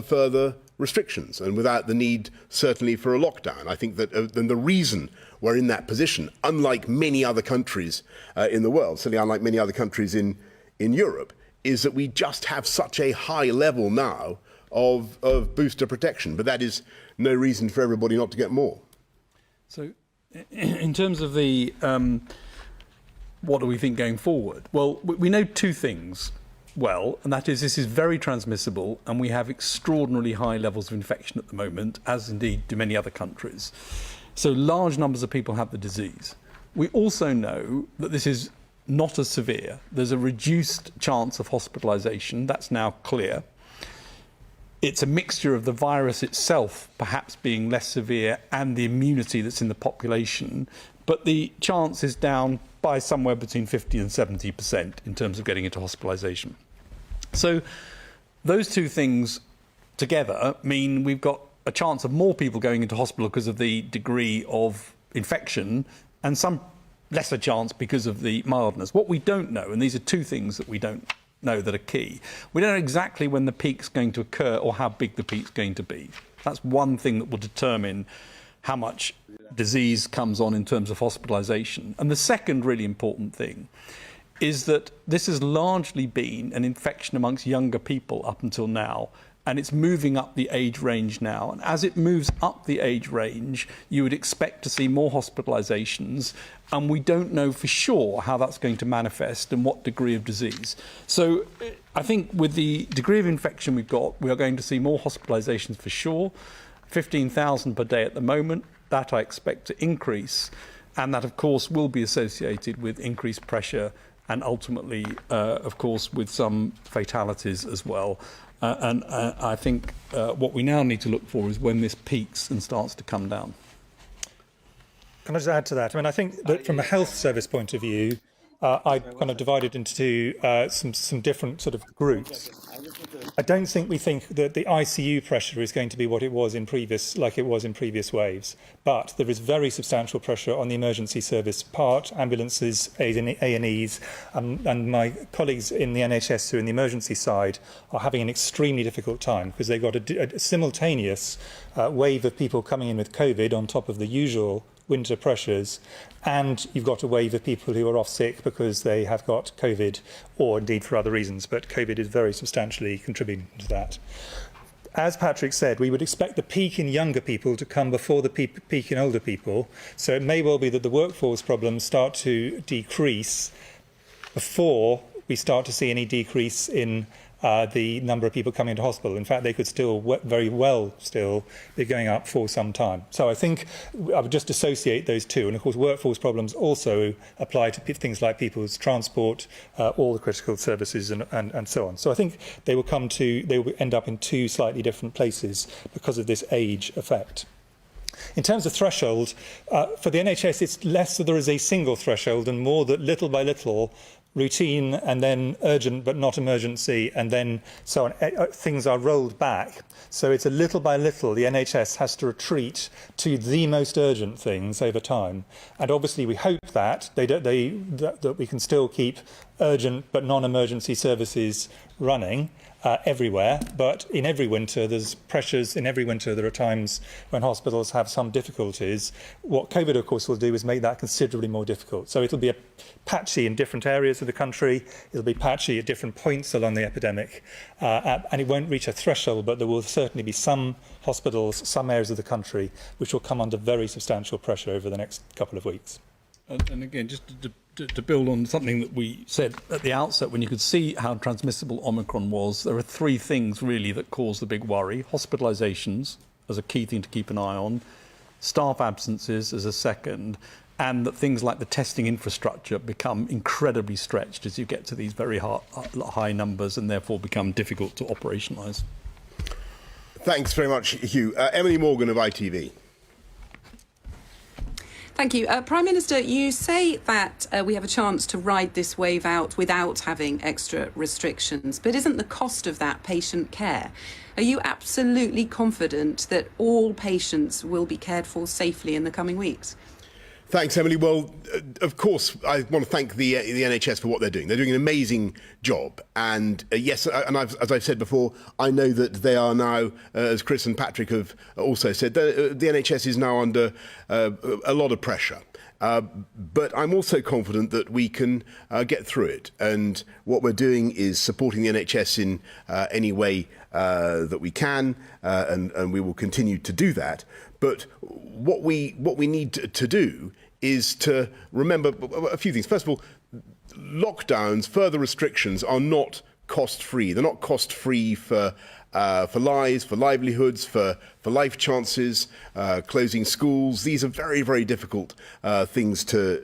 further restrictions, and without the need, certainly, for a lockdown. I think that the reason we're in that position, unlike many other countries in the world, certainly unlike many other countries in Europe, is that we just have such a high level now of booster protection. But that is no reason for everybody not to get more. So in terms of the what do we think going forward? Well, we know two things well, and that is this is very transmissible, and we have extraordinarily high levels of infection at the moment, as indeed do many other countries. So large numbers of people have the disease. We also know that this is not as severe. There's a reduced chance of hospitalisation. That's now clear. It's a mixture of the virus itself perhaps being less severe and the immunity that's in the population, but the chance is down by somewhere between 50 and 70% in terms of getting into hospitalisation. So those two things together mean we've got a chance of more people going into hospital because of the degree of infection and some lesser chance because of the mildness. What we don't know, and these are two things that we don't know that are key, we don't know exactly when the peak's going to occur or how big the peak's going to be. That's one thing that will determine how much disease comes on in terms of hospitalisation. And the second really important thing is that this has largely been an infection amongst younger people up until now, and it's moving up the age range now. And as it moves up the age range, you would expect to see more hospitalisations, and we don't know for sure how that's going to manifest and what degree of disease. So I think with the degree of infection we've got, we are going to see more hospitalisations for sure. 15,000 per day at the moment. That I expect to increase, and that of course will be associated with increased pressure and ultimately of course with some fatalities as well. And I think what we now need to look for is when this peaks and starts to come down. Can I just add to that? I mean, I think that from a health service point of view, I kind of divided into some different sort of groups. I don't think we think that the ICU pressure is going to be what it was in previous waves, but there is very substantial pressure on the emergency service part, ambulances, A&Es, and my colleagues in the NHS who are in the emergency side are having an extremely difficult time because they've got a simultaneous wave of people coming in with COVID on top of the usual winter pressures, and you've got a wave of people who are off sick because they have got COVID or indeed for other reasons, but COVID is very substantially contributing to that. As Patrick said, we would expect the peak in younger people to come before the peak in older people, so it may well be that the workforce problems start to decrease before we start to see any decrease in the number of people coming into hospital. In fact, they could still very well still be going up for some time. So I think I would just associate those two. And of course, workforce problems also apply to things like people's transport, all the critical services and so on. So I think they will end up in two slightly different places because of this age effect. In terms of threshold, for the NHS, it's less that there is a single threshold and more that little by little routine and then urgent but not emergency and then so on, things are rolled back. So it's a little by little the NHS has to retreat to the most urgent things over time. And obviously we hope that that we can still keep urgent but non-emergency services running everywhere, but in every winter there's pressures. In every winter there are times when hospitals have some difficulties. What COVID of course will do is make that considerably more difficult. So it'll be patchy in different areas of the country, it'll be patchy at different points along the epidemic, and it won't reach a threshold, but there will certainly be some hospitals, some areas of the country which will come under very substantial pressure over the next couple of weeks. And again, just to build on something that we said at the outset, when you could see how transmissible Omicron was, there are three things really that cause the big worry. Hospitalisations as a key thing to keep an eye on, staff absences as a second, and that things like the testing infrastructure become incredibly stretched as you get to these very high numbers and therefore become difficult to operationalise. Thanks very much, Hugh. Emily Morgan of ITV. Thank you. Prime Minister, you say that we have a chance to ride this wave out without having extra restrictions, but isn't the cost of that patient care? Are you absolutely confident that all patients will be cared for safely in the coming weeks? Thanks, Emily. Well, of course, I want to thank the NHS for what they're doing. They're doing an amazing job. And yes, and as I've said before, I know that they are now, as Chris and Patrick have also said, the NHS is now under a lot of pressure. But I'm also confident that we can get through it. And what we're doing is supporting the NHS in any way that we can, and we will continue to do that. But what we need to do is to remember a few things. First of all, lockdowns, further restrictions are not cost-free. They're not cost-free for lives, for livelihoods, for life chances, closing schools. These are very, very difficult things to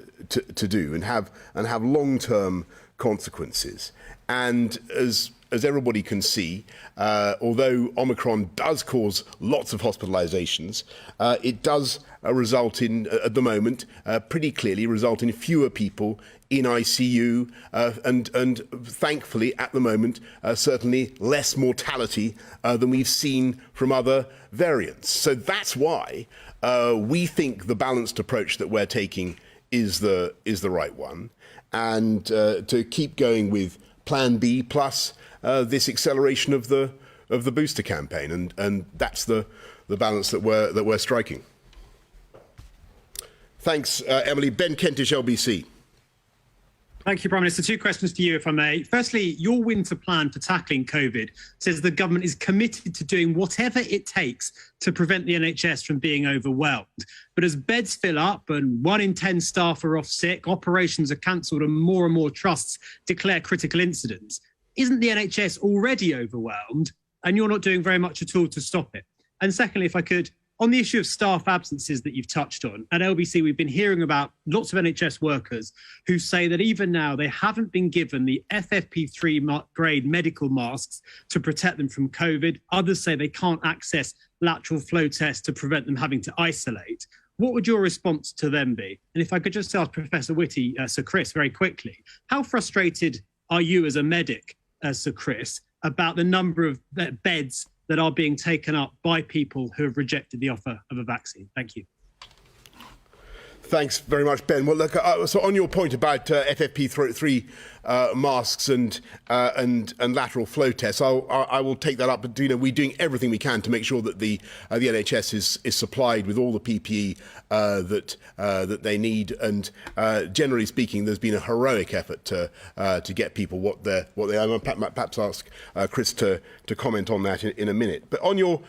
do and have long-term consequences. And as everybody can see, although Omicron does cause lots of hospitalizations, it does result in, at the moment, pretty clearly result in fewer people in ICU and thankfully, at the moment, certainly less mortality than we've seen from other variants. So that's why we think the balanced approach that we're taking is the right one, and to keep going with Plan B plus this acceleration of the booster campaign, and that's the balance that we're striking. Thanks, Emily. Ben Kentish, LBC. Thank you, Prime Minister. Two questions to you, if I may. Firstly, your winter plan for tackling COVID says the government is committed to doing whatever it takes to prevent the NHS from being overwhelmed. But as beds fill up and 1 in 10 staff are off sick, operations are cancelled and more trusts declare critical incidents, isn't the NHS already overwhelmed and you're not doing very much at all to stop it? And secondly, if I could, on the issue of staff absences that you've touched on, at LBC we've been hearing about lots of NHS workers who say that even now they haven't been given the FFP3 grade medical masks to protect them from COVID. Others say they can't access lateral flow tests to prevent them having to isolate. What would your response to them be? And if I could just ask Professor Whitty, Sir Chris, very quickly, how frustrated are you as a medic, Sir Chris, about the number of beds that are being taken up by people who have rejected the offer of a vaccine? Thank you. Thanks very much, Ben. Well, look, so on your point about FFP3 masks and lateral flow tests, I will take that up. But we're doing everything we can to make sure that the NHS is supplied with all the PPE that they need. And generally speaking, there's been a heroic effort to get people what they are. I'll perhaps ask Chris to comment on that in a minute. But on your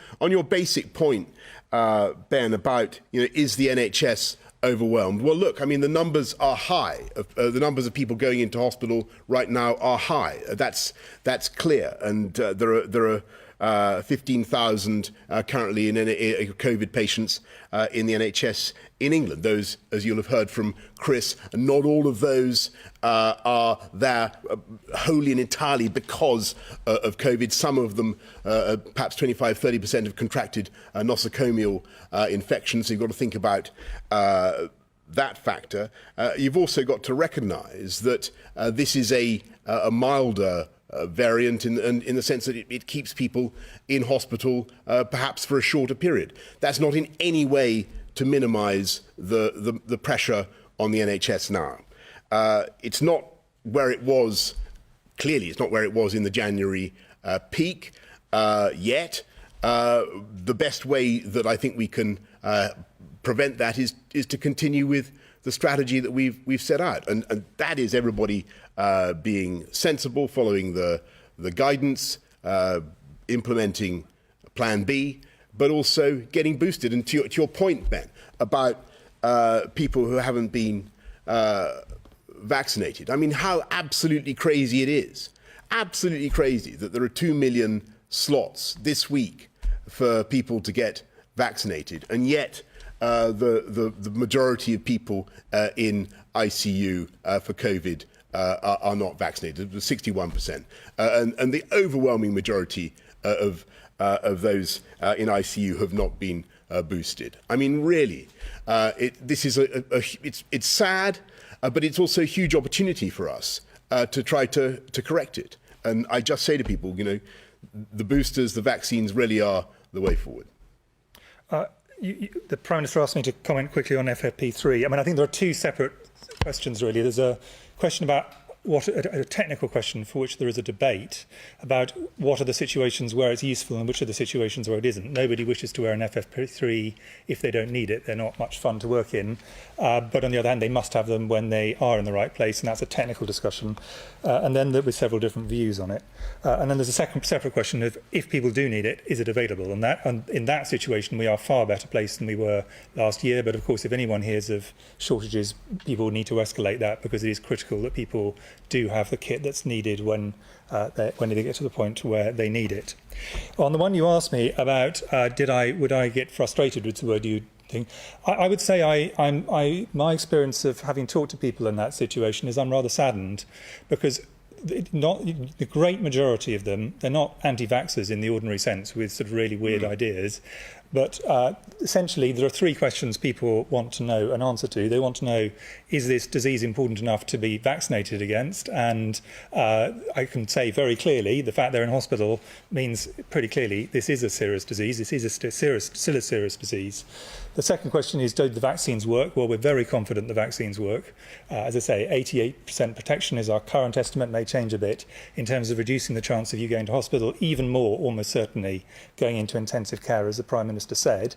basic point, Ben, about is the NHS overwhelmed? Well, look, I mean, the numbers are high. The numbers of people going into hospital right now are high. That's clear. And there are 15,000 currently in COVID patients in the NHS in England. Those, as you'll have heard from Chris, not all of those are there wholly and entirely because of COVID. Some of them, perhaps 25-30%, have contracted nosocomial infections. So you've got to think about that factor. You've also got to recognise that this is a milder variant in the sense that it keeps people in hospital perhaps for a shorter period. That's not in any way to minimise the pressure on the NHS now. It's not where it was, clearly it's not where it was in the January peak yet. The best way that I think we can prevent that is to continue with the strategy that we've set out, and that is everybody being sensible, following the guidance, implementing Plan B, but also getting boosted. And to your point, Ben, about people who haven't been vaccinated. I mean, how absolutely crazy it is. Absolutely crazy that there are 2 million slots this week for people to get vaccinated, and yet the majority of people in ICU for COVID are not vaccinated, 61%, and the overwhelming majority of those in ICU have not been boosted. I mean, really, this is it's sad, but it's also a huge opportunity for us to try to correct it. And I just say to people, the boosters, the vaccines really are the way forward. The Prime Minister asked me to comment quickly on FFP3. I mean, I think there are two separate questions, really. There's a question about a technical question for which there is a debate about what are the situations where it's useful and which are the situations where it isn't. Nobody wishes to wear an FFP3 if they don't need it. They're not much fun to work in. But on the other hand, they must have them when they are in the right place, and that's a technical discussion. And then there were several different views on it. And then there's a separate question of if people do need it, is it available? And in that situation, we are far better placed than we were last year. But of course, if anyone hears of shortages, people need to escalate that, because it is critical that people do have the kit that's needed when they get to the point where they need it. On the one you asked me about, would I get frustrated with the word you think? I would say my experience of having talked to people in that situation is I'm rather saddened, because the great majority of them, they're not anti-vaxxers in the ordinary sense with sort of really weird ideas. But essentially, there are three questions people want to know an answer to. They want to know, is this disease important enough to be vaccinated against? And I can say very clearly, the fact they're in hospital means pretty clearly this is a serious disease. This is still a serious disease. The second question is, do the vaccines work? Well, we're very confident the vaccines work. As I say, 88% protection is our current estimate, may change a bit, in terms of reducing the chance of you going to hospital, even more, almost certainly, going into intensive care, as the Prime Minister said.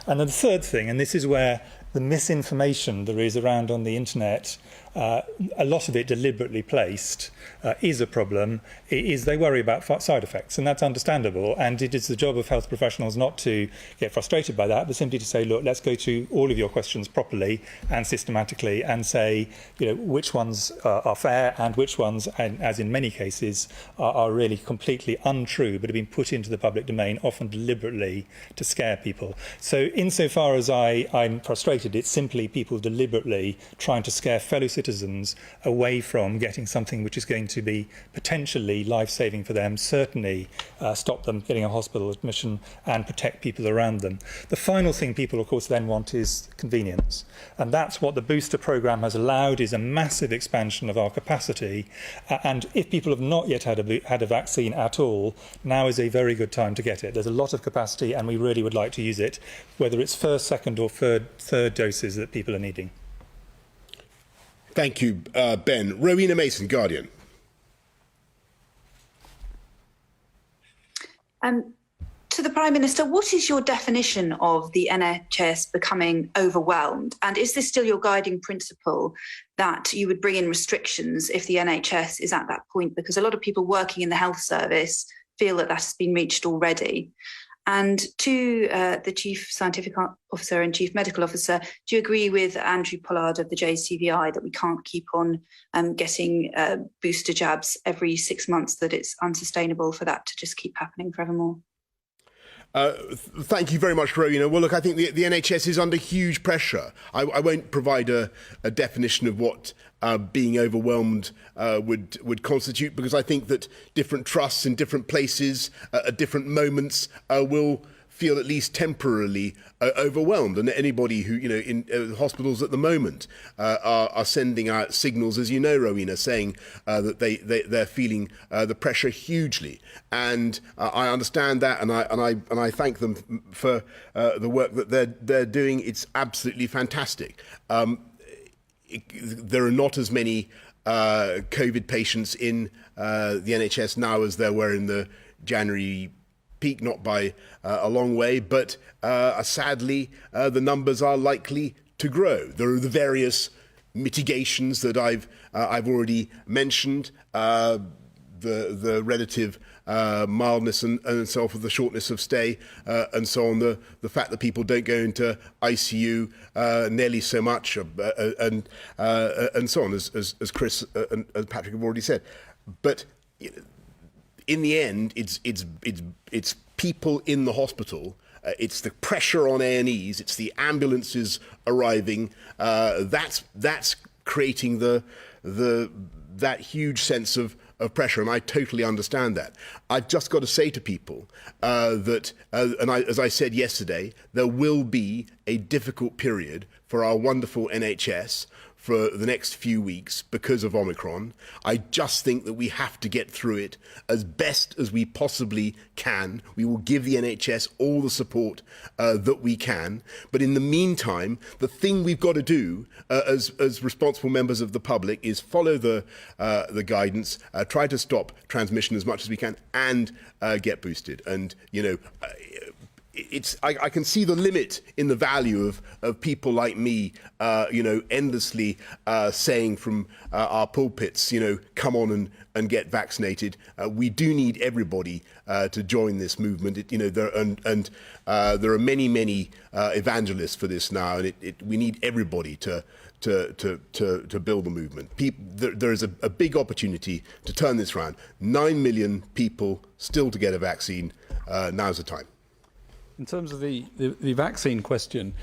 And then the third thing, and this is where the misinformation there is around on the internet, a lot of it deliberately placed, is a problem, is they worry about side effects, and that's understandable. And it is the job of health professionals not to get frustrated by that, but simply to say, look, let's go to all of your questions properly and systematically and say, which ones are fair and which ones, and as in many cases, are really completely untrue, but have been put into the public domain, often deliberately to scare people. So insofar as I'm frustrated, it's simply people deliberately trying to scare fellow citizens away from getting something which is going to be potentially life-saving for them, certainly stop them getting a hospital admission and protect people around them. The final thing people, of course, then want is convenience. And that's what the booster programme has allowed, is a massive expansion of our capacity. And if people have not yet had a vaccine at all, now is a very good time to get it. There's a lot of capacity, and we really would like to use it, whether it's first, second or third doses that people are needing. Thank you, Ben. Rowena Mason, Guardian. To the Prime Minister, what is your definition of the NHS becoming overwhelmed? And is this still your guiding principle, that you would bring in restrictions if the NHS is at that point? Because a lot of people working in the health service feel that has been reached already. And to the Chief Scientific Officer and Chief Medical Officer, do you agree with Andrew Pollard of the JCVI that we can't keep on getting booster jabs every 6 months, that it's unsustainable for that to just keep happening forevermore? Thank you very much, Rowena. Well, look, I think the NHS is under huge pressure. I won't provide a definition of what being overwhelmed would constitute, because I think that different trusts in different places at different moments will feel at least temporarily overwhelmed. And anybody who, in hospitals at the moment are sending out signals, as you know, Rowena, saying that they're feeling the pressure hugely. And I understand that, and I thank them for the work that they're doing. It's absolutely fantastic. There are not as many COVID patients in the NHS now as there were in the January peak, not by a long way, but sadly the numbers are likely to grow. There are the various mitigations that I've already mentioned, the relative mildness and so forth, the shortness of stay, and so on, the fact that people don't go into ICU nearly so much, and so on, as Chris and Patrick have already said. But in the end, it's people in the hospital. It's the pressure on A&Es. It's the ambulances arriving. That's creating that huge sense of pressure, and I totally understand that. I've just got to say to people that, as I said yesterday, there will be a difficult period for our wonderful NHS for the next few weeks because of Omicron. I just think that we have to get through it as best as we possibly can. We will give the NHS all the support that we can. But in the meantime, the thing we've got to do as responsible members of the public is follow the guidance, try to stop transmission as much as we can, and get boosted. And, you know, I can see the limit in the value of people like me, you know, endlessly saying from our pulpits, you know, come on and get vaccinated. We do need everybody to join this movement. You know, there are many evangelists for this now, and we need everybody to build the movement. There is a big opportunity to turn this around. 9 million people still to get a vaccine. Now's the time. In terms of the vaccine question,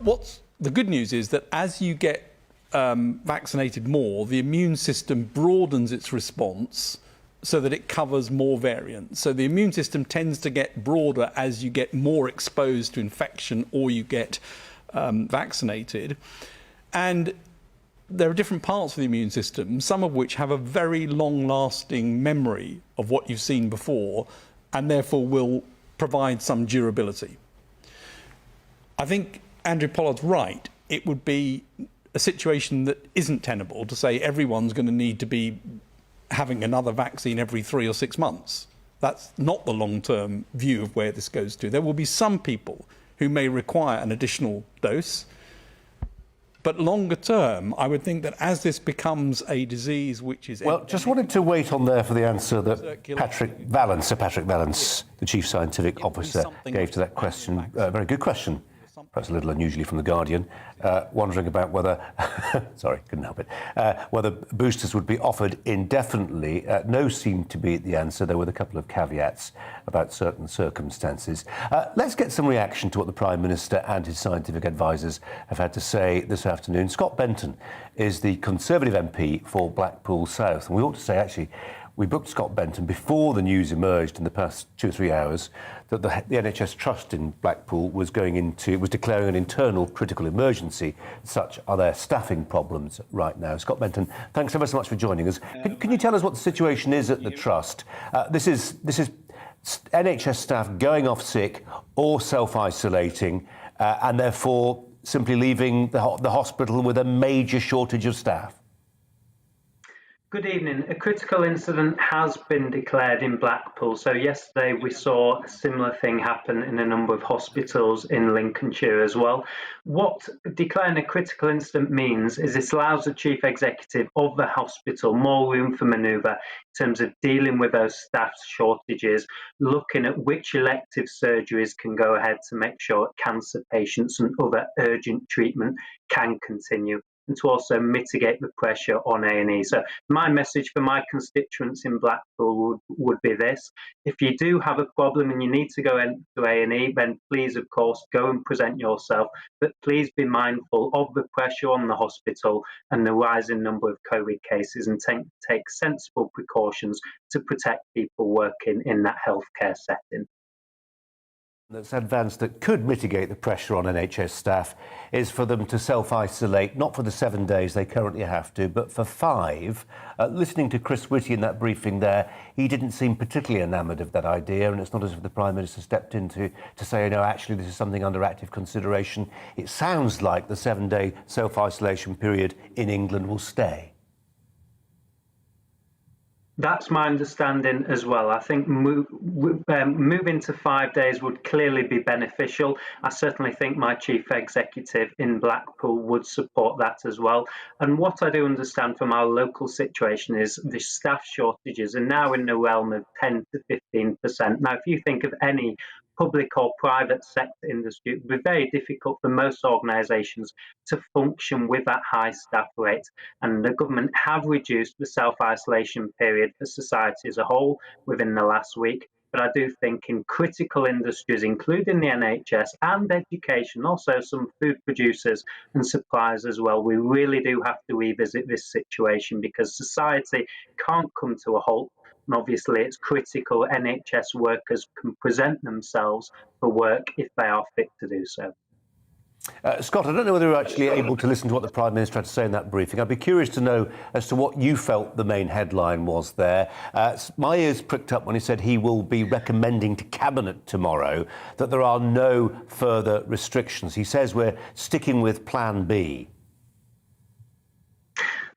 what's the good news is that as you get vaccinated more, the immune system broadens its response so that it covers more variants. So the immune system tends to get broader as you get more exposed to infection or you get vaccinated. And there are different parts of the immune system, some of which have a very long-lasting memory of what you've seen before, and therefore will provide some durability. I think Andrew Pollard's right. It would be a situation that isn't tenable to say everyone's going to need to be having another vaccine every 3 or 6 months. That's not the long-term view of where this goes to. There will be some people who may require an additional dose. But longer term, I would think that as this becomes a disease which is... Well, just wanted to wait on there for the answer that Sir Patrick Vallance, the Chief Scientific Officer, gave to that question. Very good question. Perhaps a little unusually from The Guardian, wondering about whether, sorry, couldn't help it, whether boosters would be offered indefinitely. No seemed to be the answer. There were a couple of caveats about certain circumstances. Let's get some reaction to what the Prime Minister and his scientific advisers have had to say this afternoon. Scott Benton is the Conservative MP for Blackpool South. And we ought to say, actually, we booked Scott Benton before the news emerged in the past 2 or 3 hours that the NHS Trust in Blackpool was declaring an internal critical emergency. Such are their staffing problems right now. Scott Benton, thanks ever so much for joining us. Can you tell us what the situation is at the Trust? This is NHS staff going off sick or self-isolating and therefore simply leaving the hospital with a major shortage of staff. Good evening. A critical incident has been declared in Blackpool. So yesterday we saw a similar thing happen in a number of hospitals in Lincolnshire as well. What declaring a critical incident means is this allows the chief executive of the hospital more room for manoeuvre in terms of dealing with those staff shortages, looking at which elective surgeries can go ahead to make sure cancer patients and other urgent treatment can continue, and to also mitigate the pressure on A&E. So my message for my constituents in Blackpool would be this. If you do have a problem and you need to go into A&E, then please, of course, go and present yourself. But please be mindful of the pressure on the hospital and the rising number of COVID cases, and take sensible precautions to protect people working in that healthcare setting. That's advanced that could mitigate the pressure on NHS staff is for them to self-isolate, not for the 7 days they currently have to, but for 5. Listening to Chris Whitty in that briefing there, he didn't seem particularly enamoured of that idea, and it's not as if the Prime Minister stepped in to say, no, actually this is something under active consideration. It sounds like the 7-day self-isolation period in England will stay. That's my understanding as well. I think moving to 5 days would clearly be beneficial. I certainly think my chief executive in Blackpool would support that as well. And what I do understand from our local situation is the staff shortages are now in the realm of 10 to 15%. Now, if you think of any public or private sector industry, it would be very difficult for most organisations to function with that high staff rate. And the government have reduced the self-isolation period for society as a whole within the last week. But I do think in critical industries, including the NHS and education, also some food producers and suppliers as well, we really do have to revisit this situation, because society can't come to a halt. And obviously, it's critical NHS workers can present themselves for work if they are fit to do so. Scott, I don't know whether you're actually able to listen to what the Prime Minister had to say in that briefing. I'd be curious to know as to what you felt the main headline was there. My ears pricked up when he said he will be recommending to Cabinet tomorrow that there are no further restrictions. He says we're sticking with Plan B.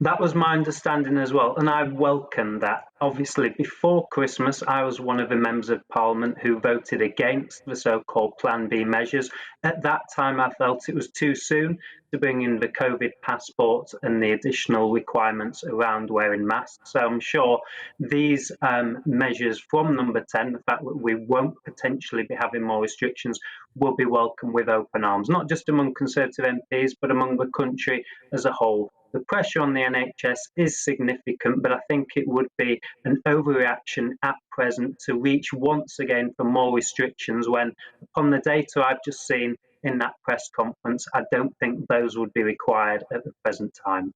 That was my understanding as well, and I welcome that. Obviously, before Christmas, I was one of the members of Parliament who voted against the so-called Plan B measures. At that time, I felt it was too soon to bring in the COVID passport and the additional requirements around wearing masks. So I'm sure these measures from number 10, the fact that we won't potentially be having more restrictions, will be welcomed with open arms, not just among Conservative MPs, but among the country as a whole. The pressure on the NHS is significant, but I think it would be an overreaction at present to reach once again for more restrictions when, upon the data I've just seen in that press conference, I don't think those would be required at the present time.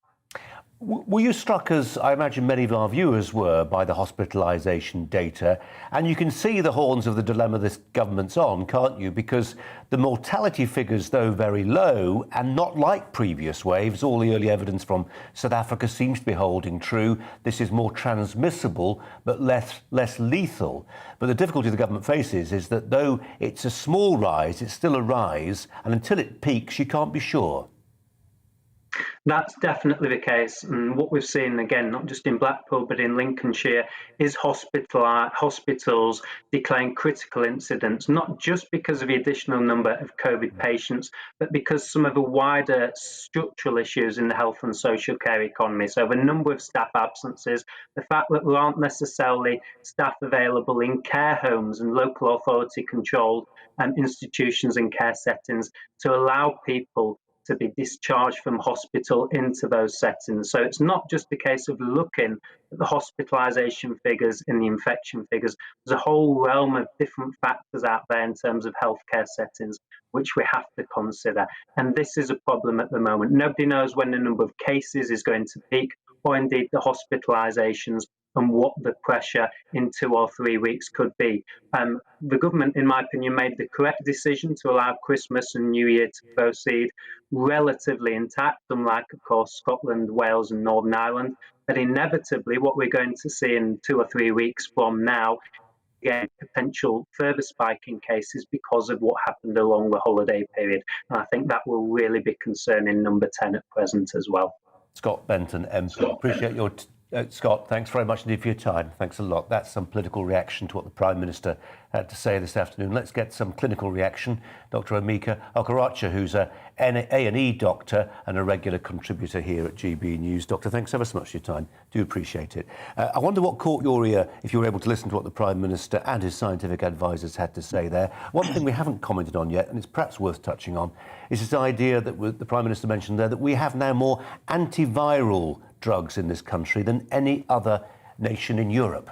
Were you struck, as I imagine many of our viewers were, by the hospitalisation data? And you can see the horns of the dilemma this government's on, can't you? Because the mortality figures, though very low, and not like previous waves, all the early evidence from South Africa seems to be holding true. This is more transmissible, but less lethal. But the difficulty the government faces is that though it's a small rise, it's still a rise, and until it peaks, you can't be sure. That's definitely the case. And what we've seen, again, not just in Blackpool, but in Lincolnshire, is hospitals declaring critical incidents, not just because of the additional number of COVID patients, but because some of the wider structural issues in the health and social care economy. So the number of staff absences, the fact that there aren't necessarily staff available in care homes and local authority controlled institutions and care settings to allow people to be discharged from hospital into those settings. So it's not just a case of looking at the hospitalisation figures and the infection figures. There's a whole realm of different factors out there in terms of healthcare settings, which we have to consider. And this is a problem at the moment. Nobody knows when the number of cases is going to peak, or indeed the hospitalisations, and what the pressure in 2 or 3 weeks could be. The government, in my opinion, made the correct decision to allow Christmas and New Year to proceed relatively intact, unlike, of course, Scotland, Wales and Northern Ireland. But inevitably, what we're going to see in 2 or 3 weeks from now, again, potential further spike in cases because of what happened along the holiday period. And I think that will really be concerning number 10 at present as well. Scott Benton, MP. Appreciate your Scott, thanks very much indeed for your time. Thanks a lot. That's some political reaction to what the Prime Minister had to say this afternoon. Let's get some clinical reaction. Dr. Omika Okorocha, who's a A&E doctor and a regular contributor here at GBNews. Doctor, thanks ever so much for your time. Do appreciate it. I wonder what caught your ear, if you were able to listen to what the Prime Minister and his scientific advisors had to say there. One thing we haven't commented on yet, and it's perhaps worth touching on, is this idea that the Prime Minister mentioned there, that we have now more antiviral drugs in this country than any other nation in Europe.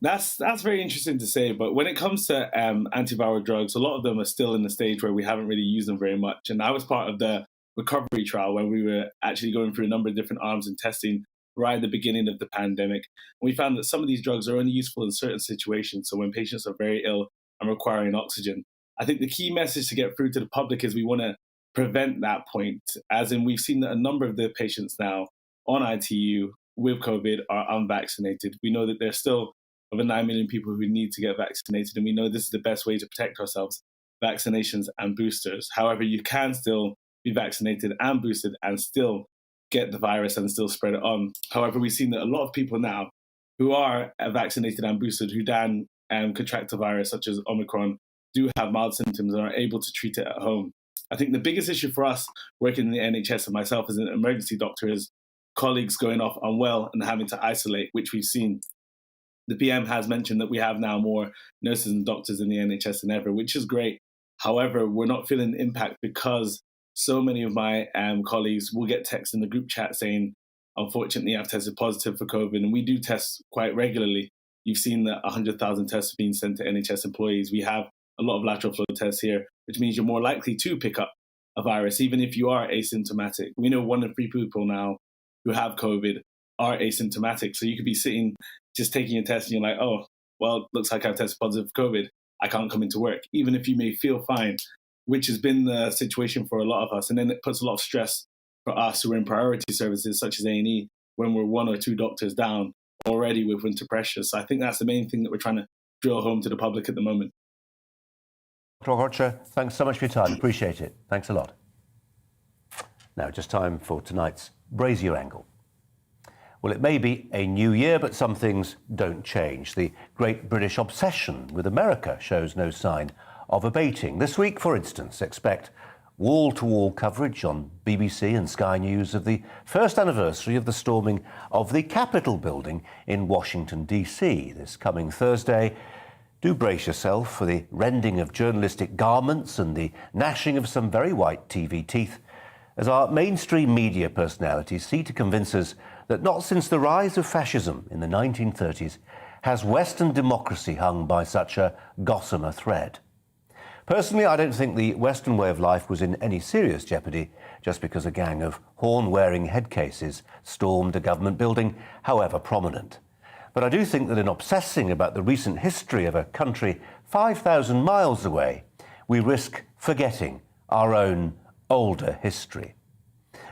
That's very interesting to say, but when it comes to antiviral drugs, a lot of them are still in the stage where we haven't really used them very much. And I was part of the recovery trial when we were actually going through a number of different arms and testing right at the beginning of the pandemic. And we found that some of these drugs are only useful in certain situations. So when patients are very ill and requiring oxygen. I think the key message to get through to the public is we want to prevent that point, as in we've seen that a number of the patients now on ITU with COVID are unvaccinated. We know that there's still over 9 million people who need to get vaccinated, and we know this is the best way to protect ourselves, vaccinations and boosters. However, you can still be vaccinated and boosted and still get the virus and still spread it on. However, we've seen that a lot of people now who are vaccinated and boosted who then contract a virus such as Omicron do have mild symptoms and are able to treat it at home. I think the biggest issue for us working in the NHS and myself as an emergency doctor is colleagues going off unwell and having to isolate, which we've seen. The PM has mentioned that we have now more nurses and doctors in the NHS than ever, which is great. However, we're not feeling the impact because so many of my colleagues will get texts in the group chat saying, unfortunately, I've tested positive for COVID, and we do test quite regularly. You've seen that 100,000 tests being sent to NHS employees. We have a lot of lateral flow tests here, which means you're more likely to pick up a virus, even if you are asymptomatic. We know 1 in 3 people now who have COVID are asymptomatic. So you could be sitting, just taking a test, and you're like, oh, well, looks like I've tested positive for COVID. I can't come into work. Even if you may feel fine, which has been the situation for a lot of us. And then it puts a lot of stress for us who are in priority services such as A&E when we're 1 or 2 doctors down already with winter pressures. So I think that's the main thing that we're trying to drill home to the public at the moment. Dr. Rocha, thanks so much for your time. Appreciate it. Thanks a lot. Now, just time for tonight's Brazier Angle. Well, it may be a new year, but some things don't change. The great British obsession with America shows no sign of abating. This week, for instance, expect wall-to-wall coverage on BBC and Sky News of the first anniversary of the storming of the Capitol building in Washington, D.C. this coming Thursday. Do brace yourself for the rending of journalistic garments and the gnashing of some very white TV teeth as our mainstream media personalities seek to convince us that not since the rise of fascism in the 1930s has Western democracy hung by such a gossamer thread. Personally, I don't think the Western way of life was in any serious jeopardy just because a gang of horn-wearing headcases stormed a government building, however prominent. But I do think that in obsessing about the recent history of a country 5,000 miles away, we risk forgetting our own older history.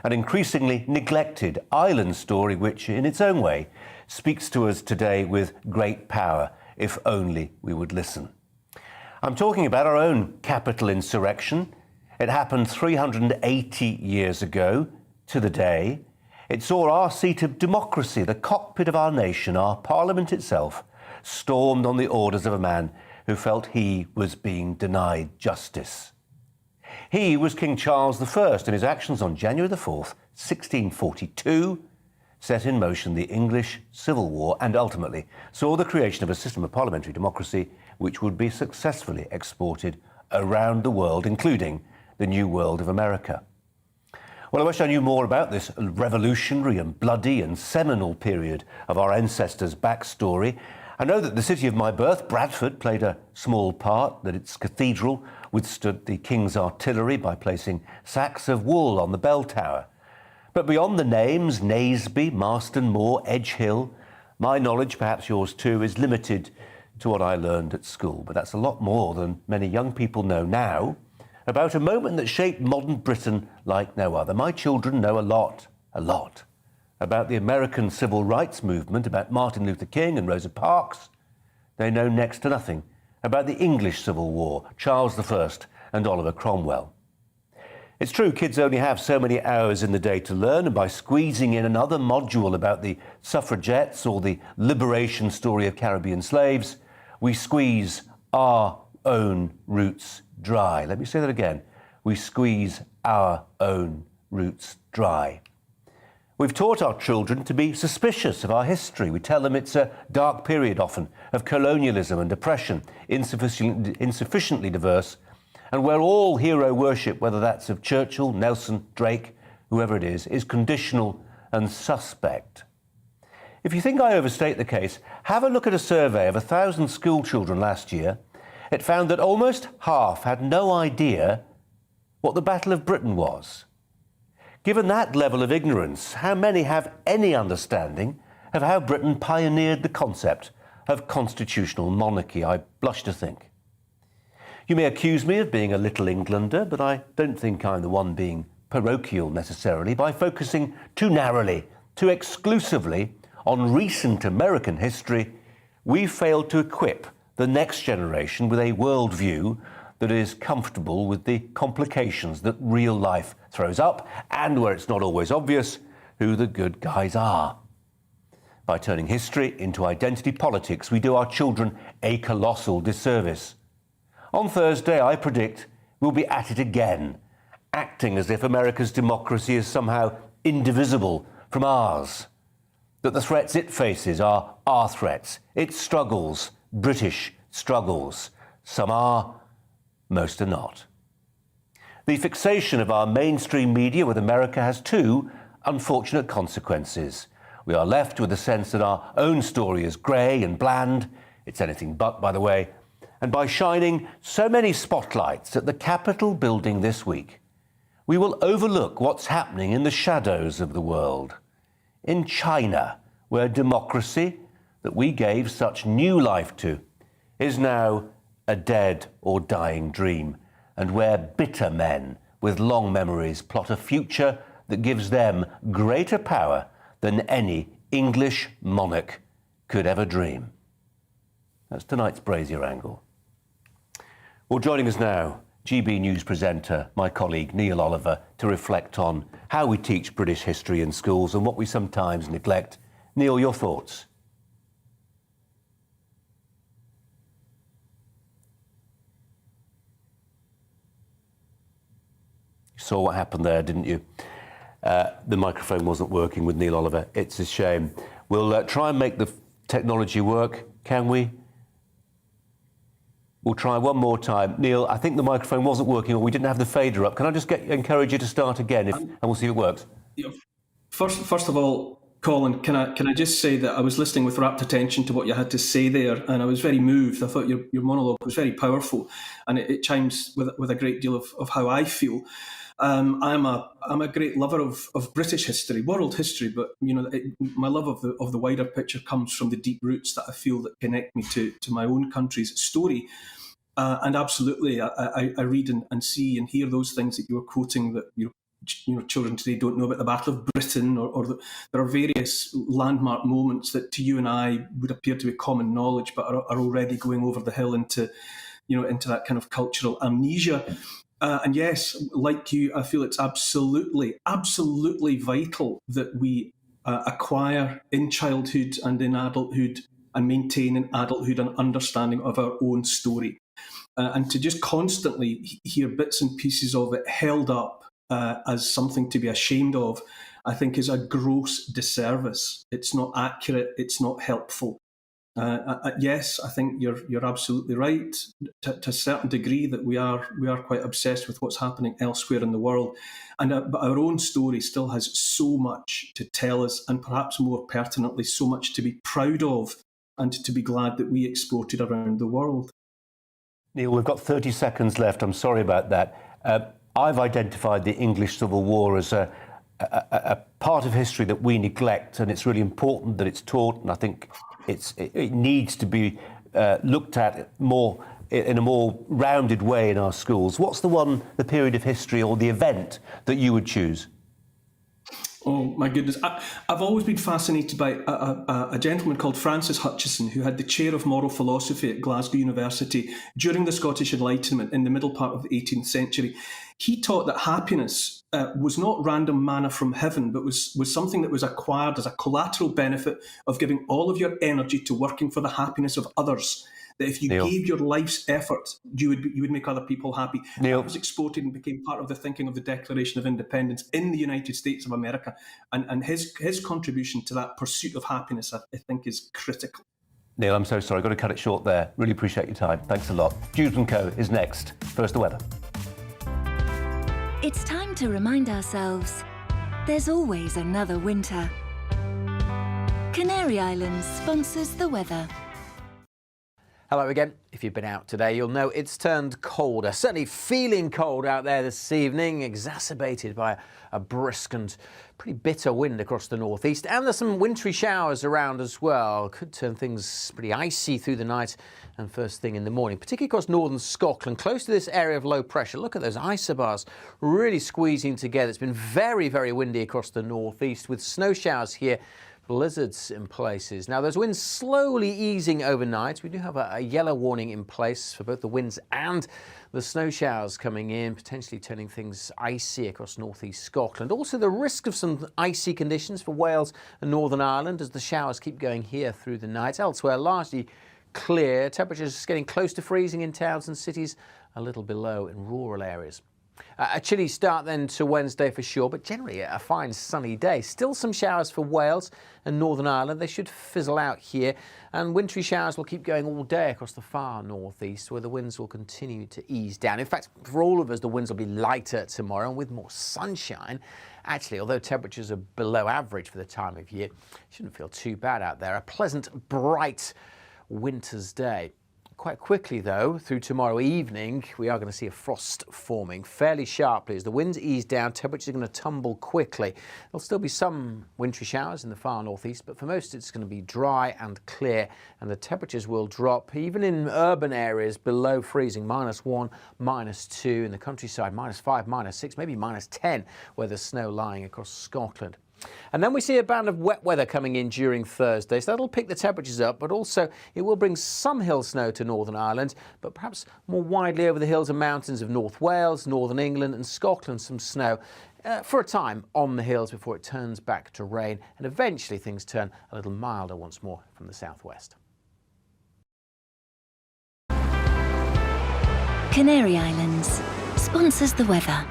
An increasingly neglected island story which, in its own way, speaks to us today with great power, if only we would listen. I'm talking about our own Capitol insurrection. It happened 380 years ago to the day. It saw our seat of democracy, the cockpit of our nation, our parliament itself, stormed on the orders of a man who felt he was being denied justice. He was King Charles I, and his actions on January the 4th, 1642, set in motion the English Civil War and ultimately saw the creation of a system of parliamentary democracy which would be successfully exported around the world, including the New World of America. Well, I wish I knew more about this revolutionary and bloody and seminal period of our ancestors' backstory. I know that the city of my birth, Bradford, played a small part, that its cathedral withstood the king's artillery by placing sacks of wool on the bell tower. But beyond the names, Naseby, Marston Moor, Edge Hill, my knowledge, perhaps yours too, is limited to what I learned at school. But that's a lot more than many young people know now about a moment that shaped modern Britain like no other. My children know a lot about the American Civil Rights Movement, about Martin Luther King and Rosa Parks. They know next to nothing about the English Civil War, Charles I and Oliver Cromwell. It's true, kids only have so many hours in the day to learn, and by squeezing in another module about the suffragettes or the liberation story of Caribbean slaves, we squeeze our own roots dry. Let me say that again. We squeeze our own roots dry. We've taught our children to be suspicious of our history. We tell them it's a dark period often of colonialism and oppression, insufficiently diverse, and where all hero worship, whether that's of Churchill, Nelson, Drake, whoever it is conditional and suspect. If you think I overstate the case, have a look at a survey of 1,000 school children last year. It found that almost half had no idea what the Battle of Britain was. Given that level of ignorance, how many have any understanding of how Britain pioneered the concept of constitutional monarchy? I blush to think. You may accuse me of being a little Englander, but I don't think I'm the one being parochial necessarily. By focusing too narrowly, too exclusively on recent American history, we failed to equip the next generation with a worldview that is comfortable with the complications that real life throws up, and where it's not always obvious who the good guys are. By turning history into identity politics, we do our children a colossal disservice. On Thursday, I predict we'll be at it again, acting as if America's democracy is somehow indivisible from ours, that the threats it faces are our threats, its struggles, British struggles. Some are, most are not. The fixation of our mainstream media with America has two unfortunate consequences. We are left with the sense that our own story is grey and bland. It's anything but, by the way. And by shining so many spotlights at the Capitol building this week, we will overlook what's happening in the shadows of the world. In China, where democracy that we gave such new life to is now a dead or dying dream. and where bitter men with long memories plot a future that gives them greater power than any English monarch could ever dream. That's tonight's Brazier Angle. Well, joining us now, GB News presenter, my colleague Neil Oliver, to reflect on how we teach British history in schools and what we sometimes neglect. Neil, your thoughts? You saw what happened there, didn't you? The microphone wasn't working with Neil Oliver. It's a shame. We'll try and make the technology work, can we? We'll try one more time. Neil, I think the microphone wasn't working or we didn't have the fader up. Can I just encourage you to start again and we'll see if it works? First of all, Colin, can I just say that I was listening with rapt attention to what you had to say there, and I was very moved. I thought your monologue was very powerful, and it chimes with a great deal of how I feel. I'm a great lover of British history, world history, but my love of the wider picture comes from the deep roots that I feel that connect me to my own country's story. And absolutely, I read and see and hear those things that you were quoting, that children today don't know about the Battle of Britain, or there are various landmark moments that to you and I would appear to be common knowledge, but are already going over the hill into that kind of cultural amnesia. And yes, like you, I feel it's absolutely vital that we acquire in childhood and in adulthood and maintain in adulthood an understanding of our own story. And to just constantly hear bits and pieces of it held up as something to be ashamed of, I think is a gross disservice. It's not accurate, it's not helpful. Yes, I think you're absolutely right to a certain degree that we are quite obsessed with what's happening elsewhere in the world, but our own story still has so much to tell us, and perhaps more pertinently, so much to be proud of and to be glad that we exported around the world. Neil, we've got 30 seconds left. I'm sorry about that. I've identified the English Civil War as a part of history that we neglect, and it's really important that it's taught, and I think it needs to be looked at more in a more rounded way in our schools. What's the period of history or the event that you would choose? Oh, my goodness. I've always been fascinated by a gentleman called Francis Hutcheson, who had the chair of moral philosophy at Glasgow University during the Scottish Enlightenment in the middle part of the 18th century. He taught that happiness was not random manna from heaven, but was something that was acquired as a collateral benefit of giving all of your energy to working for the happiness of others. That if you gave your life's effort, you would make other people happy. That was exported and became part of the thinking of the Declaration of Independence in the United States of America. And his contribution to that pursuit of happiness, I think, is critical. Neil, I'm so sorry. I've got to cut it short there. Really appreciate your time. Thanks a lot. Jude & Co. is next. First, the weather. It's time to remind ourselves there's always another winter. Canary Islands sponsors the weather. Hello again. If you've been out today, you'll know it's turned colder. Certainly feeling cold out there this evening, exacerbated by a brisk and pretty bitter wind across the northeast. And there's some wintry showers around as well. Could turn things pretty icy through the night and first thing in the morning, particularly across northern Scotland, close to this area of low pressure. Look at those isobars really squeezing together. It's been very, very windy across the northeast with snow showers here. Blizzards in places. Now, those winds slowly easing overnight. We do have a yellow warning in place for both the winds and the snow showers coming in, potentially turning things icy across northeast Scotland. Also, the risk of some icy conditions for Wales and Northern Ireland as the showers keep going here through the night. Elsewhere, largely clear. Temperatures getting close to freezing in towns and cities, a little below in rural areas. A chilly start then to Wednesday for sure, but generally a fine sunny day. Still some showers for Wales and Northern Ireland. They should fizzle out here, and wintry showers will keep going all day across the far northeast, where the winds will continue to ease down. In fact, for all of us, the winds will be lighter tomorrow and with more sunshine. Actually, although temperatures are below average for the time of year, shouldn't feel too bad out there. A pleasant, bright winter's day. Quite quickly, though, through tomorrow evening, we are going to see a frost forming fairly sharply. As the winds ease down, temperatures are going to tumble quickly. There'll still be some wintry showers in the far northeast, but for most it's going to be dry and clear, and the temperatures will drop even in urban areas below freezing, -1, -2 in the countryside, -5, -6, maybe -10, where there's snow lying across Scotland. And then we see a band of wet weather coming in during Thursday, so that'll pick the temperatures up, but also it will bring some hill snow to Northern Ireland, but perhaps more widely over the hills and mountains of North Wales, Northern England and Scotland, some snow for a time on the hills before it turns back to rain, and eventually things turn a little milder once more from the southwest. Canary Islands sponsors the weather.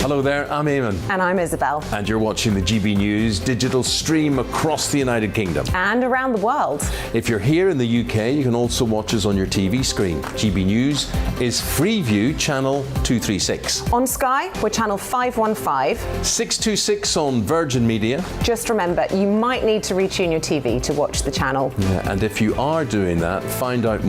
Hello there, I'm Eamon. And I'm Isabel. And you're watching the GB News digital stream across the United Kingdom. And around the world. If you're here in the UK, you can also watch us on your TV screen. GB News is Freeview channel 236. On Sky, we're channel 515. 626 on Virgin Media. Just remember, you might need to retune your TV to watch the channel. Yeah, and if you are doing that, find out